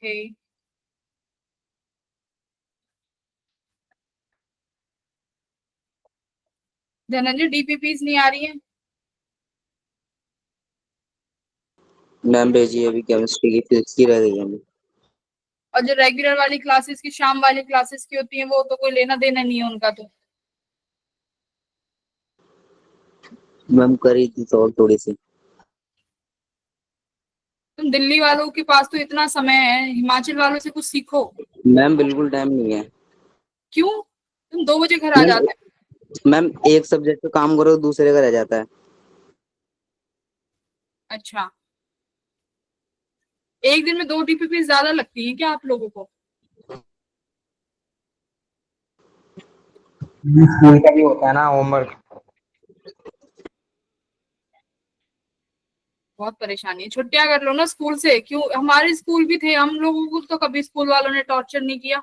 Okay. Dhananjay DPPs नहीं आ रही है? मैम भेजिए, अभी केमिस्ट्री की फिजिक्स की रह गई है अभी। और जो रेगुलर वाली क्लासेस की शाम वाली क्लासेस की होती है वो तो कोई लेना देना नहीं है उनका तो। मैम करी थी तो और थोड़ी सी। तुम दिल्ली वालों के पास तो इतना समय है, हिमाचल वालों से कुछ सीखो। मैम बिल्कुल टाइम नहीं है। क्यों? तुम 2 बजे घर आ मैम जाते हो। मैम एक सब्जेक्ट पे काम करो दूसरे का रह जाता है। अच्छा, एक दिन में 2 डीपीपी ज्यादा लगती है क्या आप लोगों को? स्कूल का भी होता है ना होमवर्क। बहुत परेशानी है, छुट्टियां कर लो ना स्कूल से। क्यों, हमारे स्कूल भी थे, हम लोगों को तो कभी स्कूल वालों ने टॉर्चर नहीं किया।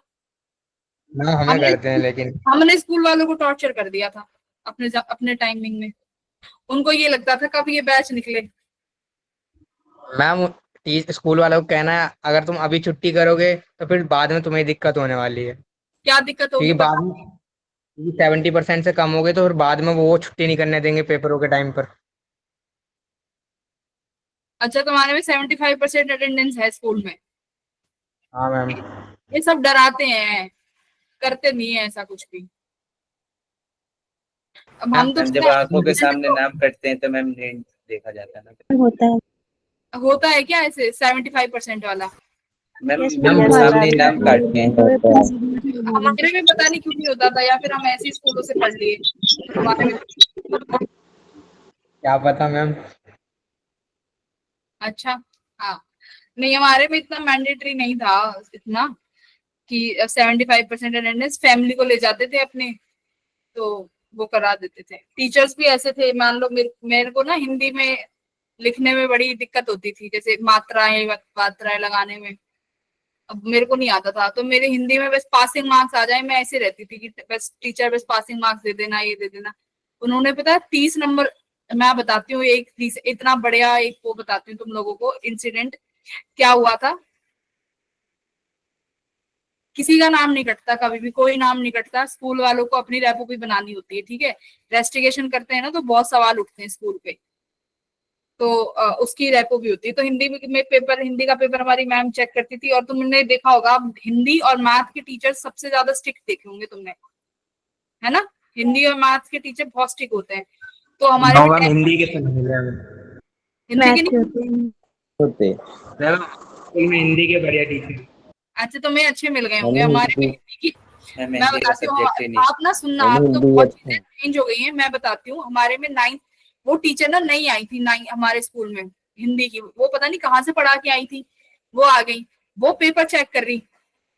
ना हमें हमने करते हैं लेकिन। हमने स्कूल वालों को टॉर्चर कर दिया था अपने अपने टाइमिंग में। उनको ये लगता था कब ये बैच निकले। मैम स्कूल वालों को कहना है अगर तुम अभी छुट्टी करोगे तो फिर बाद में तुम्हें दिक्कत होने वाली है। क्या दिक्कत होगी क्योंकि बाद बता। में 70% से कम हो गए तो फिर बाद में वो छुट्टी नहीं करने देंगे पेपरों के टाइम पर। अच्छा, तुम्हारे में 75% अटेंडेंस है स्कूल में? हाँ मैम। ये सब डराते हैं, करते नहीं है ऐसा कुछ भी। अब हम तो मैम मैम पता जब आंखों के है सामने नाम कटते हैं तो मैम नहीं देखा जाता ना। होता है। होता है क्या ऐसे 75% वाला? मैम यस मैम बिल्कुल हो सामने ही जाता नाम काटते हैं। हमारे में पता नहीं क्यों नहीं होता था, या फिर हम ऐसे स्कूलों से पढ़ लिए हमारे में। क्या पता मैम। अच्छा। हाँ, नहीं हमारे में इतना मैंडेटरी नहीं था इतना कि 75% अटेंडेंस फैमिली को ले जाते थे अपने, तो वो करा देते थे। टीचर्स भी ऐसे थे, मान लो मेरे को ना हिंदी में लिखने में बड़ी दिक्कत होती थी, जैसे मात्राएं मात्राएं लगाने में। अब मेरे को नहीं आता था तो मेरे हिंदी में बस पासिंग मार्क्स आ जाए, मैं ऐसे रहती थी कि बस टीचर बस पासिंग मार्क्स दे देना, ये दे देना। उन्होंने पता 30 नंबर, मैं बताती हूँ एक इतना बढ़िया एक वो बताती हूँ तुम लोगों को इंसिडेंट क्या हुआ था। किसी का नाम नहीं कटता, कभी भी कोई नाम नहीं कटता। स्कूल वालों को अपनी रेपो भी बनानी होती है, ठीक है। रेस्टिगेशन करते हैं ना तो बहुत सवाल उठते हैं स्कूल पे, तो उसकी रेपो भी होती है। तो हिंदी में पेपर, हिंदी का पेपर हमारी मैम चेक करती थी। और तुमने देखा होगा हिंदी और मैथ के टीचर सबसे ज्यादा स्ट्रिक्ट देखे होंगे तुमने, है ना। हिंदी और मैथ के टीचर बहुत स्ट्रिक्ट होते हैं। तो हमारे नो में मैम हिंदी के तो नहीं मिले हमें। हिंदी के मैथ के नहीं। होते हैं। होते मैम स्कूल में हिंदी के बढ़िया टीचर। अच्छा, तुम्हें अच्छे मिल गए होंगे, यानी हमारे में हिंदी हिंदी की। मैम मैं हिंदी का बताती हूँ, सब्जेक्ट ही नहीं। आप ना सुनना, यानी आप तो हिंदी बहुत अच्छा चीजें है। चेंज हो गई हैं। मैं बताती हूँ, हमारे में 9, वो टीचर ना नई आई थी, 9 हमारे स्कूल में हिंदी की। वो पता नहीं कहाँ से पढ़ा के आई थी, वो आ गई, वो पेपर चेक कर रही।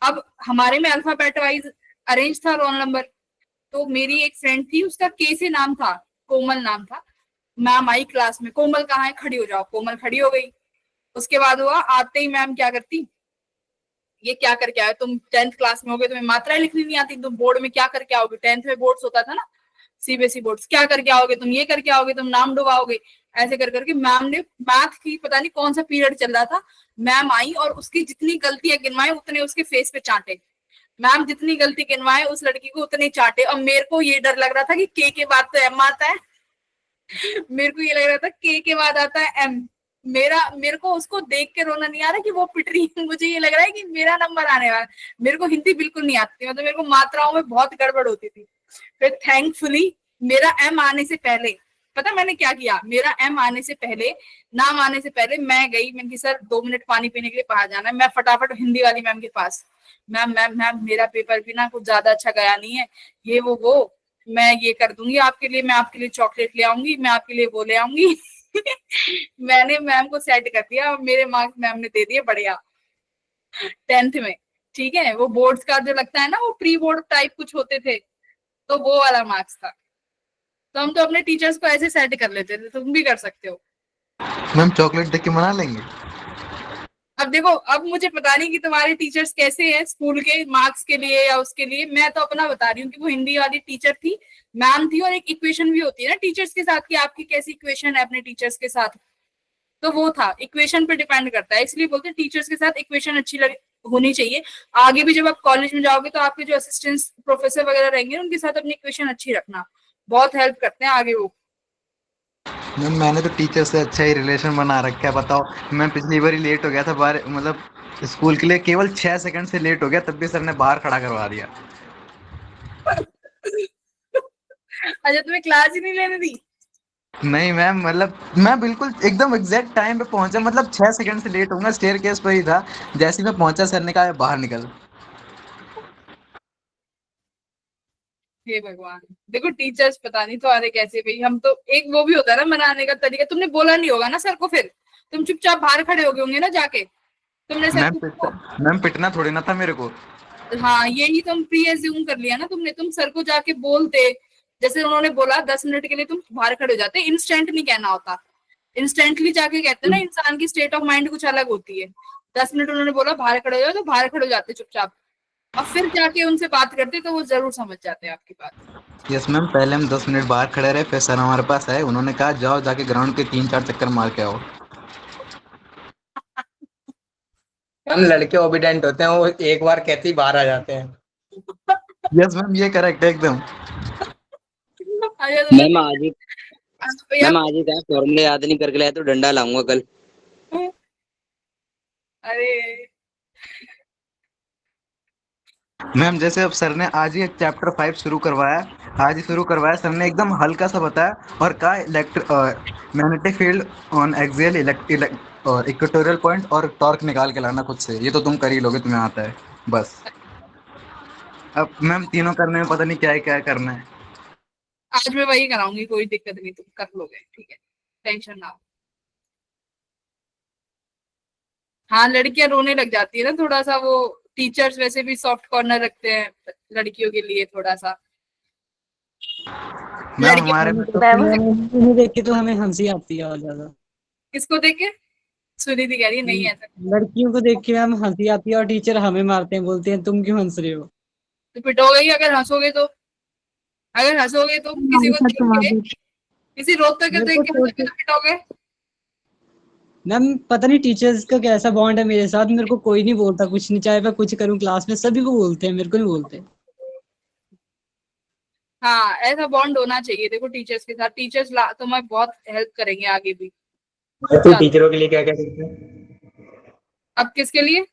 अब हमारे में अल्फाबेट वाइज अरेंज था रोल नंबर। तो मेरी एक फ्रेंड थी, उसका के से नाम था, कोमल नाम था। मैम आई क्लास में, कोमल कहाँ है, खड़ी हो जाओ। कोमल खड़ी हो गई। उसके बाद हुआ, आते ही मैम क्या करती, ये क्या करके आए तुम, 10th क्लास में हो गए, तुम्हें मात्राएं लिखनी नहीं आती, तुम बोर्ड में क्या करके आओगे। 10th में बोर्ड्स होता था ना, सीबीएसई बोर्ड्स, क्या करके आओगे तुम, ये करके आओगे तुम, नाम डुबाओगे। ऐसे कर करके मैम ने मैथ की, पता नहीं कौन सा पीरियड चल रहा था, मैम आई और उसकी जितनी गलतियां गिनवाए उतने उसके फेस पे चांटे। मैम जितनी गलती गिनवाए उस लड़की को उतने चाटे। और मेरे को ये डर लग रहा था कि के बाद तो एम आता है। मेरे को ये लग रहा था के बाद आता है एम। मेरे को उसको देख के रोना नहीं आ रहा कि वो पिट रही है, मुझे ये लग रहा है कि मेरा नंबर आने वाला। मेरे को हिंदी बिल्कुल नहीं आती, मतलब मेरे को मात्राओं में बहुत गड़बड़ होती थी। फिर थैंकफुली मेरा एम आने से पहले, पता मैंने क्या किया, मेरा एम आने से पहले, नाम आने से पहले मैं गई, मैंने कि सर 2 मिनट पानी पीने के लिए बाहर जाना है। मैं फटाफट हिंदी वाली मैम के पास, मैम मैम मैम मेरा पेपर भी ना कुछ ज्यादा अच्छा गया नहीं है, ये वो मैं ये कर दूंगी आपके लिए, मैं आपके लिए चॉकलेट ले आऊंगी, मैं आपके लिए वो ले आऊंगी। मैंने मैम को सेट कर दिया और मेरे मार्क्स मैम ने दे दिए बढ़िया 10th में। ठीक है, वो बोर्ड्स का जो लगता है ना, वो प्री बोर्ड टाइप कुछ होते थे, तो वो वाला मार्क्स था। तो हम तो अपने टीचर्स को ऐसे सेट कर लेते थे, तुम भी कर सकते हो। मैम चॉकलेट देख के मना लेंगे। अब देखो, अब मुझे पता नहीं कि तुम्हारे टीचर्स कैसे हैं स्कूल के मार्क्स के लिए या उसके लिए। मैं तो अपना बता रही हूँ कि वो हिंदी वाली टीचर थी, मैम थी। और एक इक्वेशन भी होती है ना टीचर्स के साथ, कि आपकी कैसी इक्वेशन है अपने टीचर्स के साथ, तो वो था। इक्वेशन पे डिपेंड करता है, इसलिए बोलते हैं टीचर्स के साथ इक्वेशन अच्छी लगे, होनी चाहिए। आगे भी जब आप कॉलेज में जाओगे तो आपके जो असिस्टेंट प्रोफेसर वगैरह रहेंगे उनके साथ अपनी इक्वेशन अच्छी रखना, बहुत हेल्प करते हैं आगे वो। मैम मैंने तो टीचर से अच्छा ही रिलेशन बना रखा है, बताओ। मैं पिछली बार ही लेट हो गया था बाहर, मतलब स्कूल के लिए केवल 6 सेकंड से लेट हो गया, तब भी सर ने बाहर खड़ा करवा दिया। अच्छा, तुम्हें क्लास ही नहीं लेने दी? नहीं मैम, मतलब मैं बिल्कुल एकदम एग्जैक्ट टाइम पे पहुंचा, मतलब 6 सेकंड से लेट होऊंगा, स्टेयर केस पर ही था। जैसे ही मैं पहुंचा सर ने कहा बाहर निकल। हे भगवान, देखो टीचर्स पता नहीं तुम्हारे कैसे भाई। हम तो एक वो भी होता है ना मनाने का तरीका, तुमने बोला नहीं होगा ना सर को, फिर तुम चुपचाप बाहर खड़े हो गए होंगे ना जाके, तुमने सर को। मैम पिटना थोड़ी ना था मेरे को। हाँ, यही तुम प्री एज्यूम कर लिया ना तुमने। तुम सर को जाके बोलते, जैसे उन्होंने बोला 10 मिनट के लिए तुम बाहर खड़े हो जाते। इंस्टेंट नहीं कहना होता, इंस्टेंटली जाके कहते हैं ना, इंसान की स्टेट ऑफ माइंड कुछ अलग होती है। 10 मिनट उन्होंने बोला बाहर खड़े हो जाओ, तो बाहर खड़े हो जाते चुपचाप, और फिर जाके उनसे बात करते तो वो जरूर समझ जाते हैं आपकी बात। यस मैम, पहले हम 10 मिनट बाहर खड़े रहे, फिर सर हमारे पास आए, उन्होंने कहा जाओ जाके ग्राउंड के 3-4 चक्कर मार के आओ। हम लड़के ओबिडेंट होते हैं, वो एक बार कहते ही बाहर आ जाते हैं। यस मैम, ये करेक्ट है एकदम। अच्छा तुमने मैम आज ही भैया। मैम आज ही कहा फॉर्मूले याद नहीं करके लाया तो डंडा लाऊंगा कल। अरे मैम जैसे अब सर ने आज ही चैप्टर 5 शुरू करवाया, आज ही शुरू करवाया सर ने, एकदम हल्का सा बताया और कहा मैग्नेटिक फील्ड ऑन एक्सियल और इक्वेटोरियल पॉइंट और टॉर्क निकाल के लाना खुद से, ये तो तुम कर ही लोगे, तुम्हें आता है बस। अब मैम तीनों करने में पता नहीं क्या करना है। आज मैं वही कराऊंगी, कोई दिक्कत नहीं, तुम कर लोगे, ठीक है, टेंशन ना हो। हाँ, लड़कियां रोने लग जाती है ना थोड़ा सा, वो टीचर्स वैसे भी सॉफ्ट कॉर्नर रखते हैं लड़कियों के लिए थोड़ा सा। मैम लड़कियां हमारे में तो उन्हें देख के तो हमें हंसी आती है और ज्यादा। किसको देख के? सुनीति कह रही है नहीं ऐसा। लड़कियों को देख के मैम हंसी आती है और टीचर हमें मारते हैं, बोलते हैं तुम क्यों हंस रहे हो। तो पिटोगे ही अगर हंसोगे तो। अगर हंसोगे तो किसी को देख के, किसी रोते के मेरे देख को के छोड़ हंसोगे के तो पिटोगे। मैम पता नहीं टीचर्स का कैसा बॉन्ड है मेरे साथ, मेरे को कोई नहीं बोलता कुछ नहीं, चाहे मैं कुछ करूँ क्लास में सभी को बोलते हैं, मेरे को नहीं बोलते। हाँ, ऐसा बॉन्ड होना चाहिए। देखो टीचर्स के साथ, टीचर्स तुम्हें बहुत हेल्प करेंगे आगे भी। तो टीचरों के लिए क्या क्या करते हैं? अब किसके लिए?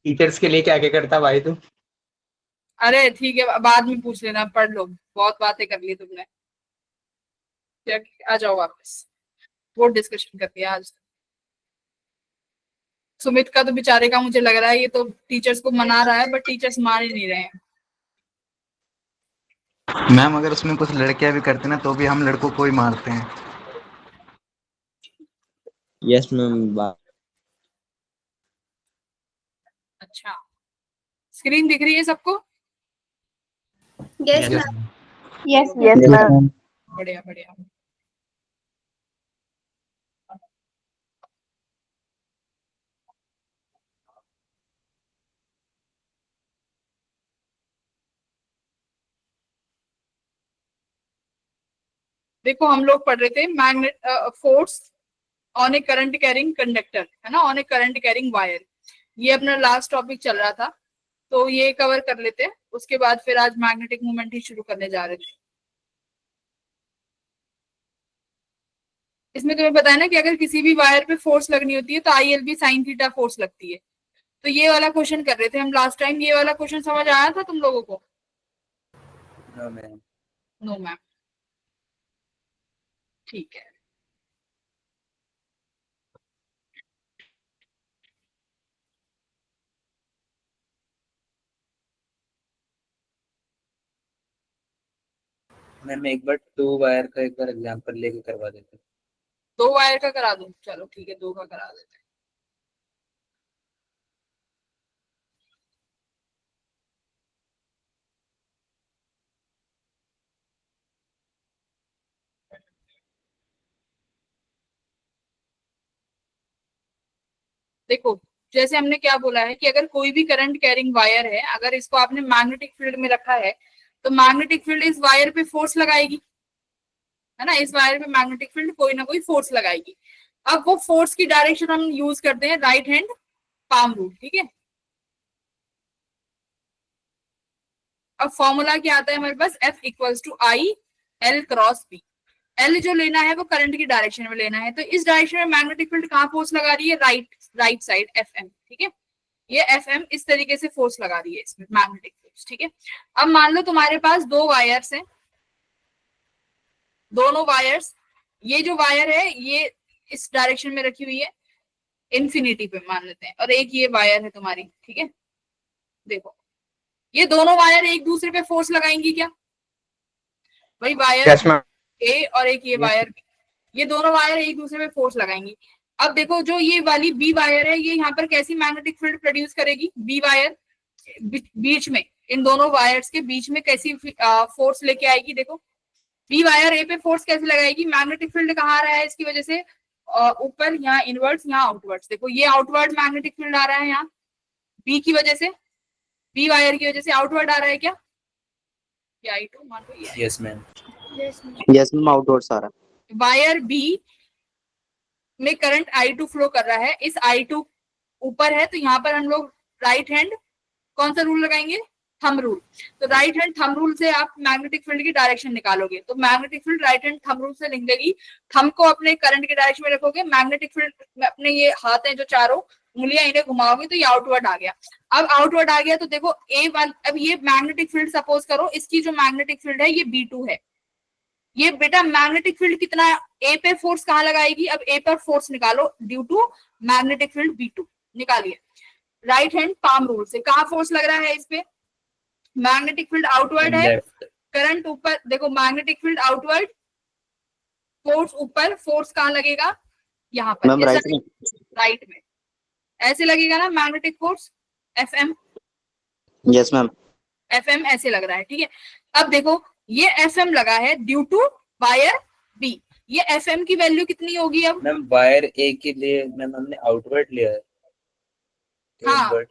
टीचर्स के लिए क्या क्या करता भाई तू? अरे ठीक है, बाद में पूछ लेना, पढ़ लो, बहुत बातें कर ली तुमने। आ जाओ वापस, वो डिस्कशन करते हैं आज। सुमित का तो बेचारे का मुझे लग रहा है ये तो टीचर्स को मना रहा है, बट टीचर्स मान ही नहीं रहे हैं। मैम अगर उसमें कुछ लड़कियां भी करती ना तो भी हम लड़कों को ही मारते हैं। Yes ma'am. अच्छा, स्क्रीन दिख रही है सबको? Yes, yes ma'am. Yes, Yes, ma'am. बढ़िया बढ़िया। देखो हम लोग पढ़ रहे थे magnet force on A current carrying conductor, है ना, on A current carrying wire. ये अपना लास्ट टॉपिक चल रहा था, तो ये कवर कर लेते हैं, उसके बाद फिर आज मैग्नेटिक मूवमेंट ही शुरू करने जा रहे थे। इसमें तुम्हें पता है ना कि अगर किसी भी वायर पे फोर्स लगनी होती है तो ILB साइन थीटा फोर्स लगती है। तो ये वाला क्वेश्चन कर रहे थे हम लास्ट टाइम। ये वाला क्वेश्चन समझ आया था तुम लोगों को? No ma'am. नो मैम, ठीक है। मैम एक बार 2 वायर का एक बार एग्जांपल लेके करवा देते। 2 वायर का करा दूं? चलो ठीक है, 2 का करा देते हैं। देखो, जैसे हमने क्या बोला है कि अगर कोई भी करंट कैरिंग वायर है, अगर इसको आपने मैग्नेटिक फील्ड में रखा है, तो मैग्नेटिक फील्ड इस वायर पे फोर्स लगाएगी, है ना, इस वायर पे मैग्नेटिक फील्ड कोई ना कोई फोर्स लगाएगी। अब वो फोर्स की डायरेक्शन हम यूज करते हैं राइट हैंड पाम रूल, ठीक है। अब फॉर्मूला क्या आता है हमारे पास, F equals to I L cross B. L जो लेना है वो करंट की डायरेक्शन में लेना है, तो इस डायरेक्शन में मैग्नेटिक फील्ड कहाँ फोर्स लगा रही है, राइट साइड FM, ठीक है। ये FM इस तरीके से फोर्स लगा रही है इसमें मैग्नेटिक फोर्स, ठीक है। अब मान लो तुम्हारे पास दो वायर्स हैं, दोनों वायर्स, ये जो वायर है ये इस डायरेक्शन में रखी हुई है इन्फिनिटी पे मान लेते हैं, और एक ये वायर है तुम्हारी, ठीक है। देखो ये दोनों वायर एक दूसरे पे फोर्स लगाएंगी क्या, वही वायर यस मैम। ए और एक ये वायर बी, ये दोनों वायर एक दूसरे पे फोर्स लगाएंगी। अब देखो जो ये वाली बी वायर है ये यहाँ पर कैसी मैग्नेटिक फील्ड प्रोड्यूस करेगी, बी वायर बीच में, इन दोनों वायर्स के बीच में कैसी फोर्स लेके आएगी, देखो बी वायर ए पे फोर्स कैसे लगाएगी, मैग्नेटिक फील्ड कहाँ आ रहा है इसकी वजह से, ऊपर, यहाँ इनवर्ड्स, यहाँ आउटवर्ड्स। देखो ये आउटवर्ड मैग्नेटिक फील्ड आ रहा है यहाँ बी की वजह से, बी वायर की वजह से आउटवर्ड आ रहा है क्या, I2 मान लो ये yes ma'am. Yes ma'am, outwards आ रहा है। वायर बी में करंट I2 फ्लो कर रहा है, इस I2 ऊपर है तो यहाँ पर हम लोग राइट हैंड कौन सा रूल लगाएंगे, थंब रूल। तो राइट हैंड थंब रूल से आप मैग्नेटिक फील्ड की डायरेक्शन निकालोगे, तो magnetic field right hand thumb rule से निकलेगी, थंब को अपने करंट के डायरेक्शन में रखोगे, मैग्नेटिक फील्ड में अपने ये हाथ हैं जो चारों उंगलियां इन्हें घुमाओगे तो ये आउटवर्ड आ गया। अब आउटवर्ड आ गया तो देखो A1, अब ये मैग्नेटिक फील्ड सपोज करो इसकी जो मैग्नेटिक फील्ड है ये B2 है, ये बेटा मैग्नेटिक फील्ड कितना है, ए पे फोर्स कहाँ लगाएगी, अब ए पर फोर्स निकालो due to magnetic field B2 निकालिए, राइट हैंड पाम रूल से कहाँ फोर्स लग रहा है इस पे, मैग्नेटिक फील्ड आउटवर्ड है, लेफ्ट। करंट ऊपर, देखो मैग्नेटिक फील्ड आउटवर्ड, फोर्स ऊपर, फोर्स कहाँ लगेगा, यहाँ पर मैम राइट में। राइट में ऐसे लगेगा ना magnetic force FM, yes ma'am. FM ऐसे लग रहा है, ठीक है। अब देखो ये FM लगा है ड्यू टू वायर B, ये FM की वैल्यू कितनी होगी अब, मैम वायर ए के लिए मैम हमने आउटवर्ड लिया है। हाँ। इनवर्ड।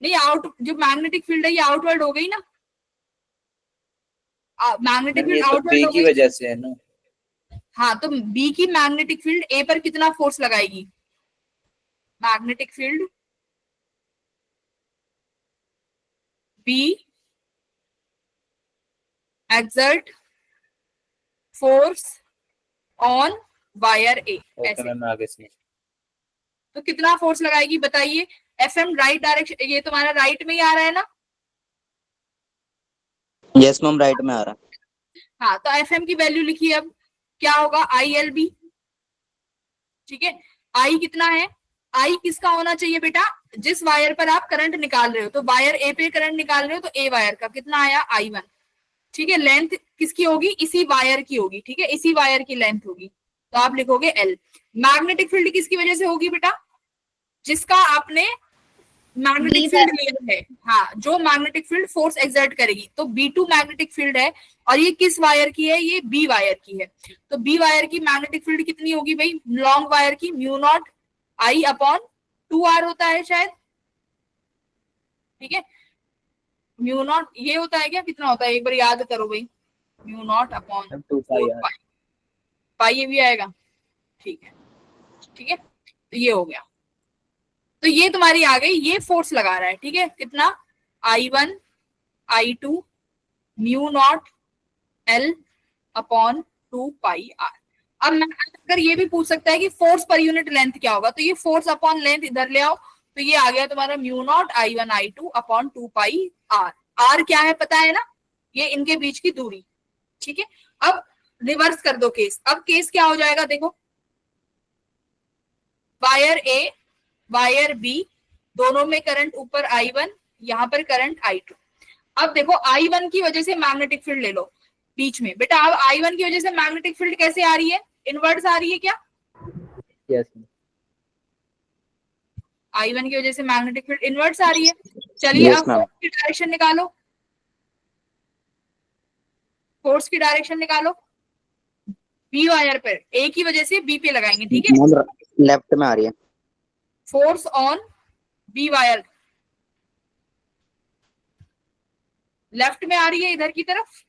नहीं आउट, जो मैग्नेटिक फील्ड है ये आउटवर्ड हो गई ना, मैग्नेटिक मैम ये फील्ड तो आउटवर्ड बी हो की गई, वजह से है ना। हाँ तो B की मैग्नेटिक फील्ड A पर कितना फोर्स लगाएगी, magnetic field B exert force on wire A, okay ऐसे मैम आगे से। तो कितना फोर्स लगाएगी बताइए, FM राइट डायरेक्शन, ये तुम्हारा राइट में ही आ रहा है ना, यस मैम, राइट में आ रहा है। हाँ तो FM की वैल्यू लिखिए, अब क्या होगा ILB, ठीक है। I कितना है, I किसका होना चाहिए बेटा, जिस वायर पर आप करंट निकाल रहे हो, तो वायर ए पे करंट निकाल रहे हो तो ए वायर का कितना आया I1, ठीक है। लेंथ किसकी होगी, इसी वायर की होगी, ठीक है, इसी वायर की लेंथ होगी, तो आप लिखोगे L। मैग्नेटिक फील्ड किसकी वजह से होगी बेटा, जिसका आपने मैग्नेटिक फील्ड लिया है, हाँ जो मैग्नेटिक फील्ड फोर्स एक्सर्ट करेगी, तो B2 मैग्नेटिक फील्ड है, और ये किस वायर की है, ये B वायर की है, तो B वायर की मैग्नेटिक फील्ड कितनी होगी भाई, लॉन्ग वायर की mu naught I upon 2R होता है शायद, ठीक है। म्यू नॉट ये होता है क्या, कितना होता है एक बार याद करो भाई, mu naught upon ma'am 2 pi R. Pi ये भी आएगा, ठीक है, ठीक है। तो ये हो गया, तो ये तुम्हारी आ गई, ये फोर्स लगा रहा है, ठीक है, कितना I1 I2 mu naught L upon 2 pi R। अब मैं अगर ये भी पूछ सकता है कि फोर्स पर यूनिट लेंथ क्या होगा, तो ये फोर्स अपॉन लेंथ इधर ले आओ, तो ये आ गया तुम्हारा mu naught I1 I2 upon 2 pi R। R क्या है पता है ना, ये इनके बीच की दूरी, ठीक है। अब रिवर्स कर दो केस, अब केस क्या हो जाएगा देखो, वायर A वायर B दोनों में करंट ऊपर I1, यहाँ पर करंट I2। अब देखो I1 की वजह से मैग्नेटिक फील्ड ले लो बीच में, बेटा अब I1 की वजह से मैग्नेटिक फील्ड कैसे आ रही है, इनवर्स आ रही है क्या, यस। I1 की वजह से मैग्नेटिक फील्ड इनवर्स आ रही है। चलिए Yes, अब ma'am. फोर्स की डायरेक्शन निकालो, फोर्स की डायरेक्शन निकालो, बी वायर पर ए की वजह से बी पे लगाएंगे, ठीक है। मैम लेफ्ट में आ रही है। Force on B wire left में आ रही है इधर की तरफ,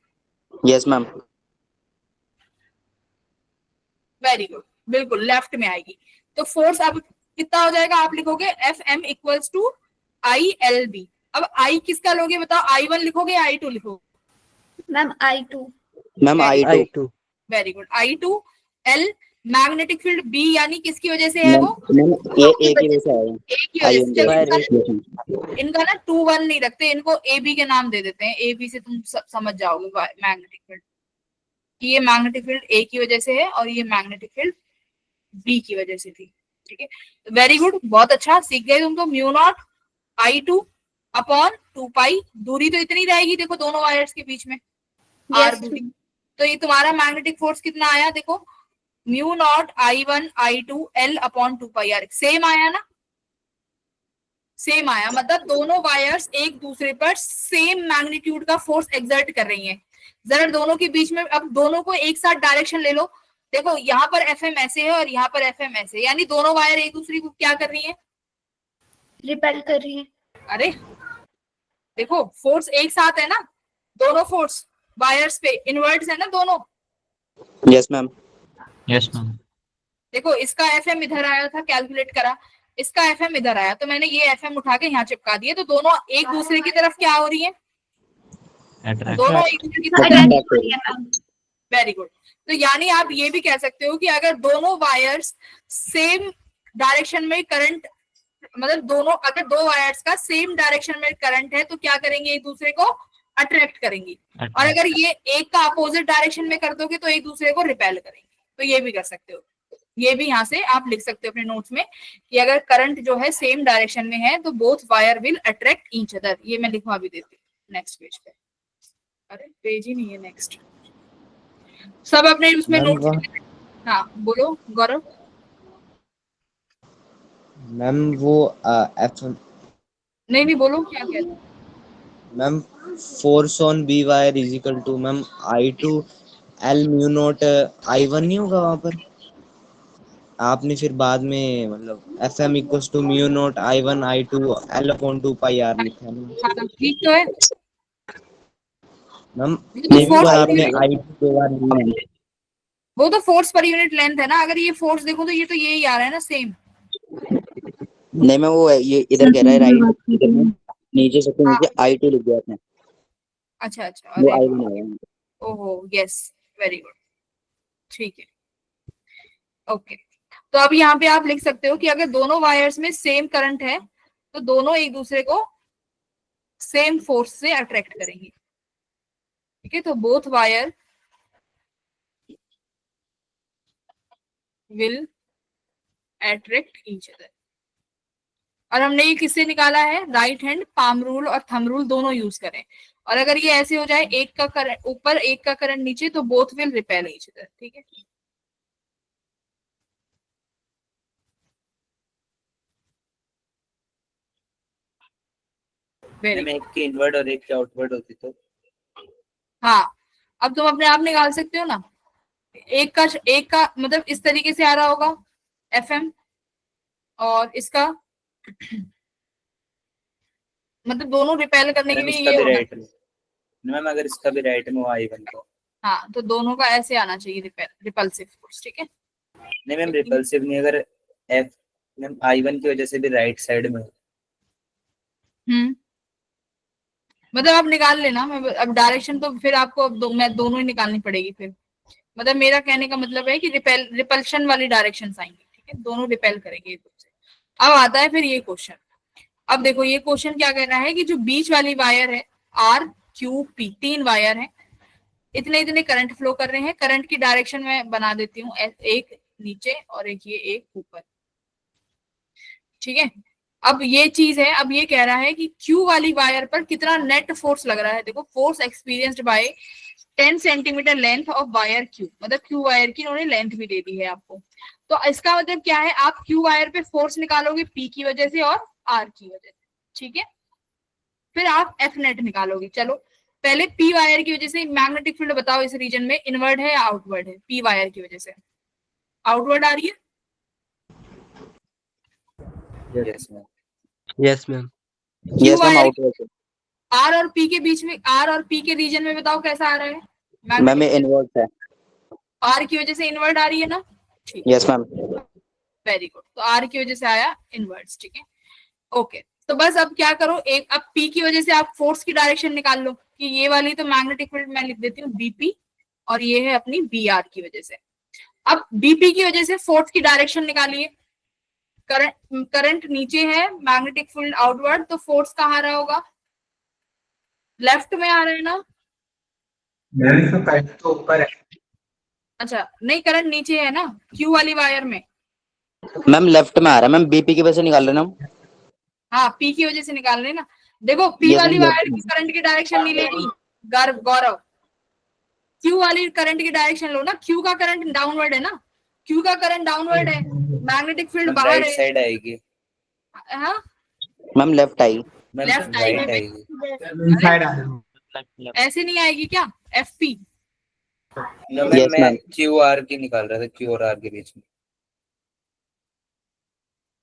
यस मैम। वेरी गुड, बिल्कुल लेफ्ट में आएगी। तो फोर्स अब कितना हो जाएगा, आप लिखोगे F M equals to I L B. अब आई किसका लोगे बताओ, I1 लिखोगे I2 लिखोगे? Ma'am I2। Ma'am Very I2। I2 very good, I2 L magnetic field B यानी किसकी वजह से है मैम वो, मैम ए की वजह से आया। A की वजह से। I1 चलो इनका ना 2-1 नहीं रखते, इनको AB के नाम दे देते हैं, AB से तुम समझ जाओगे मैग्नेटिक फील्ड, ये मैग्नेटिक फील्ड A की वजह से है और ये मैग्नेटिक फील्ड B की वजह से थी। ठीक है, वेरी गुड, बहुत अच्छा सीख गए तुम तो। म्यू नॉट I2 अपॉन 2 पाई, दूरी तो इतनी रहेगी देखो दोनों वायर्स के बीच में, Yes, R दूरी। तो ये तुम्हारा मैग्नेटिक फोर्स कितना आया देखो, mu naught I1 I2 L upon 2 pi R, same आया ना, सेम आया, मतलब दोनों वायर्स एक दूसरे पर सेम मैग्नीट्यूड का फोर्स एक्सर्ट कर रही हैं। जरा दोनों के बीच में, अब दोनों को एक साथ डायरेक्शन ले लो, देखो यहाँ पर FM ऐसे है और यहाँ पर FM ऐसे है, यानी दोनों वायर एक दूसरे को क्या कर रही है, रिपेल कर रही है। अरे देखो फोर्स एक साथ है ना, दोनों फोर्स वायर्स पे इनवर्ट्स है ना दोनों। Yes ma'am. Yes ma'am. देखो इसका FM इधर आया था, कैलकुलेट करा, इसका FM इधर आया, तो मैंने ये FM उठा के यहाँ चिपका दिया, तो दोनों एक दूसरे की तरफ क्या हो रही है, दोनों एक दूसरे की तरफ। Attract हो रही है मैम। वेरी गुड, तो यानी आप ये भी कह सकते हो कि अगर दोनों वायर्स सेम डायरेक्शन में करंट, मतलब दोनों, अगर दो वायर्स का सेम डायरेक्शन में करंट है तो क्या करेंगे, एक दूसरे को अट्रैक्ट करेंगी, और अगर ये एक का अपोजिट डायरेक्शन में कर दोगे तो एक दूसरे को रिपेल करेंगे। तो ये भी कर सकते हो, ये भी यहाँ से आप लिख सकते हो अपने नोट्स में कि अगर करंट जो है सेम डायरेक्शन में है तो both wire will attract each other. ये मैं लिखवा भी देती हूँ नेक्स्ट पेज पे, अरे पेज ही नहीं है नेक्स्ट, सब अपने उसमें नोट्स। हाँ बोलो गौरव। मैम वो एफ नहीं बोलो क्या कहते हो। Ma'am force on B wire is equal to ma'am I2 L mu naught I1 नहीं होगा वहां पर, आपने फिर बाद में मतलब FM equals to mu naught I1 I2 L upon 2 pi R लिखा है ना हाँ ठीक तो है मैम। तो एक फोर्स बार पर आपने यूनिट, I2 दो बार लिखा है। वो तो फोर्स पर यूनिट लेंथ है ना, अगर ये फोर्स देखो तो ये तो यही आ रहा है ना सेम। नहीं मैं वो ये इधर कह रहा है राइट, इधर में नीचे सबसे हाँ। नीचे I2 लिख दिया आपने, अच्छा अच्छा, वो अरे I1 आया। ओहो यस, वेरी गुड, ठीक है ओके। तो अब यहाँ पे आप लिख सकते हो कि अगर दोनों वायर्स में सेम करंट है तो दोनों एक दूसरे को सेम फोर्स से अट्रैक्ट करेंगे। ठीक है, तो both wire will attract each other. और हमने ये किससे निकाला है, राइट हैंड पाम रूल और थंब रूल दोनों यूज करें। और अगर ये ऐसे हो जाए, एक का करंट ऊपर एक का करंट नीचे, तो both will repel each other. ठीक है, मैम एक की इनवर्ड और एक की आउटवर्ड होती तो। हाँ, अब तुम अपने आप निकाल सकते हो ना, एक का मतलब इस तरीके से आ रहा होगा FM, और इसका मतलब दोनों रिपेल करने के मैम लिए इसका ये भी होना, राइट में, मैम अगर इसका भी राइट में वो I1 तो। हाँ तो दोनों का ऐसे आना चाहिए रिपल्सिव फोर्स। ठीक है, नहीं मैम रिपल्सिव नहीं, अगर F मैम I1 की वजह से भी राइट साइड में। मतलब आप निकाल लेना, मैं अब डायरेक्शन तो फिर आपको अब मैं दोनों ही निकालनी पड़ेगी फिर। मतलब मेरा कहने का मतलब है कि रिपल्शन वाली डायरेक्शन आएंगी। ठीक है, दोनों रिपेल करेंगे एक दूसरे। अब आता है फिर ये क्वेश्चन। अब देखो ये क्वेश्चन क्या कह रहा है कि जो बीच वाली वायर है RQP, 3 वायर है, इतने इतने करंट फ्लो कर रहे हैं। करंट की डायरेक्शन में बना देती हूँ, एक नीचे और एक ये एक ऊपर। ठीक है, अब ये चीज है, अब ये कह रहा है कि Q वाली वायर पर कितना नेट फोर्स लग रहा है। देखो force experienced bye 10 centimetre length of wire Q, मतलब Q वायर की उन्होंने लेंथ भी दे दी है आपको। तो इसका मतलब क्या है, आप Q वायर पे फोर्स निकालोगे P की वजह से और R की वजह से। ठीक है, फिर आप F नेट निकालोगे। चलो पहले P वायर की वजह से मैग्नेटिक फील्ड बताओ इस रीजन में इनवर्ड है या आउटवर्ड है। P वायर की वजह से आउटवर्ड आ रही है। Yes ma'am. Yes ma'am. Yes ma'am outward. R और P के बीच में, R और P के रीजन में बताओ कैसा आ रहा है। मैम ये इनवर्ट है। R की वजह से इनवर्ड आ रही है ना। ठीक, यस मैम। वेरी गुड, तो आर की वजह से आया इनवर्स, ठीक है। ओके, तो बस अब क्या करो, एक अब पी की वजह से आप फोर्स की डायरेक्शन निकाल लो, कि ये वाली तो मैग्नेटिक फील्ड मैं लिख देती हूँ बीपी, और ये है अपनी बी आर की वजह से। अब बीपी की वजह से फोर्स की डायरेक्शन निकालिए, करंट नीचे है, मैग्नेटिक फील्ड आउटवर्ड, तो फोर्स कहाँ आ रहा होगा, लेफ्ट में आ रहा है ना। तो ऊपर है। अच्छा नहीं, करंट नीचे है ना क्यू वाली वायर में। मैम लेफ्ट में आ रहा है मैम, बीपी की वजह से निकाल रहे ना हम। हाँ, पी की वजह से निकाल रहे हैं ना। देखो पी यस वाली मैम, वायर की करंट की डायरेक्शन नहीं लेनी गौरव, क्यू वाली करंट की डायरेक्शन लो ना, क्यू का करंट डाउनवर्ड है ना, क्यू का करंट डाउनवर्ड है, मैग्नेटिक फील्ड मैम बाहर राइट है। साइड आएगी, हाँ, मैम लेफ्ट आई। मैम लेफ्ट आएगी राइट भाई। आएगी। इनसाइड आ रहा है। ऐसे नहीं आएगी क्या, F P. No ma'am, yes मैं मैम, क्यू आर की निकाल रहा था, क्यू और आर के बीच में।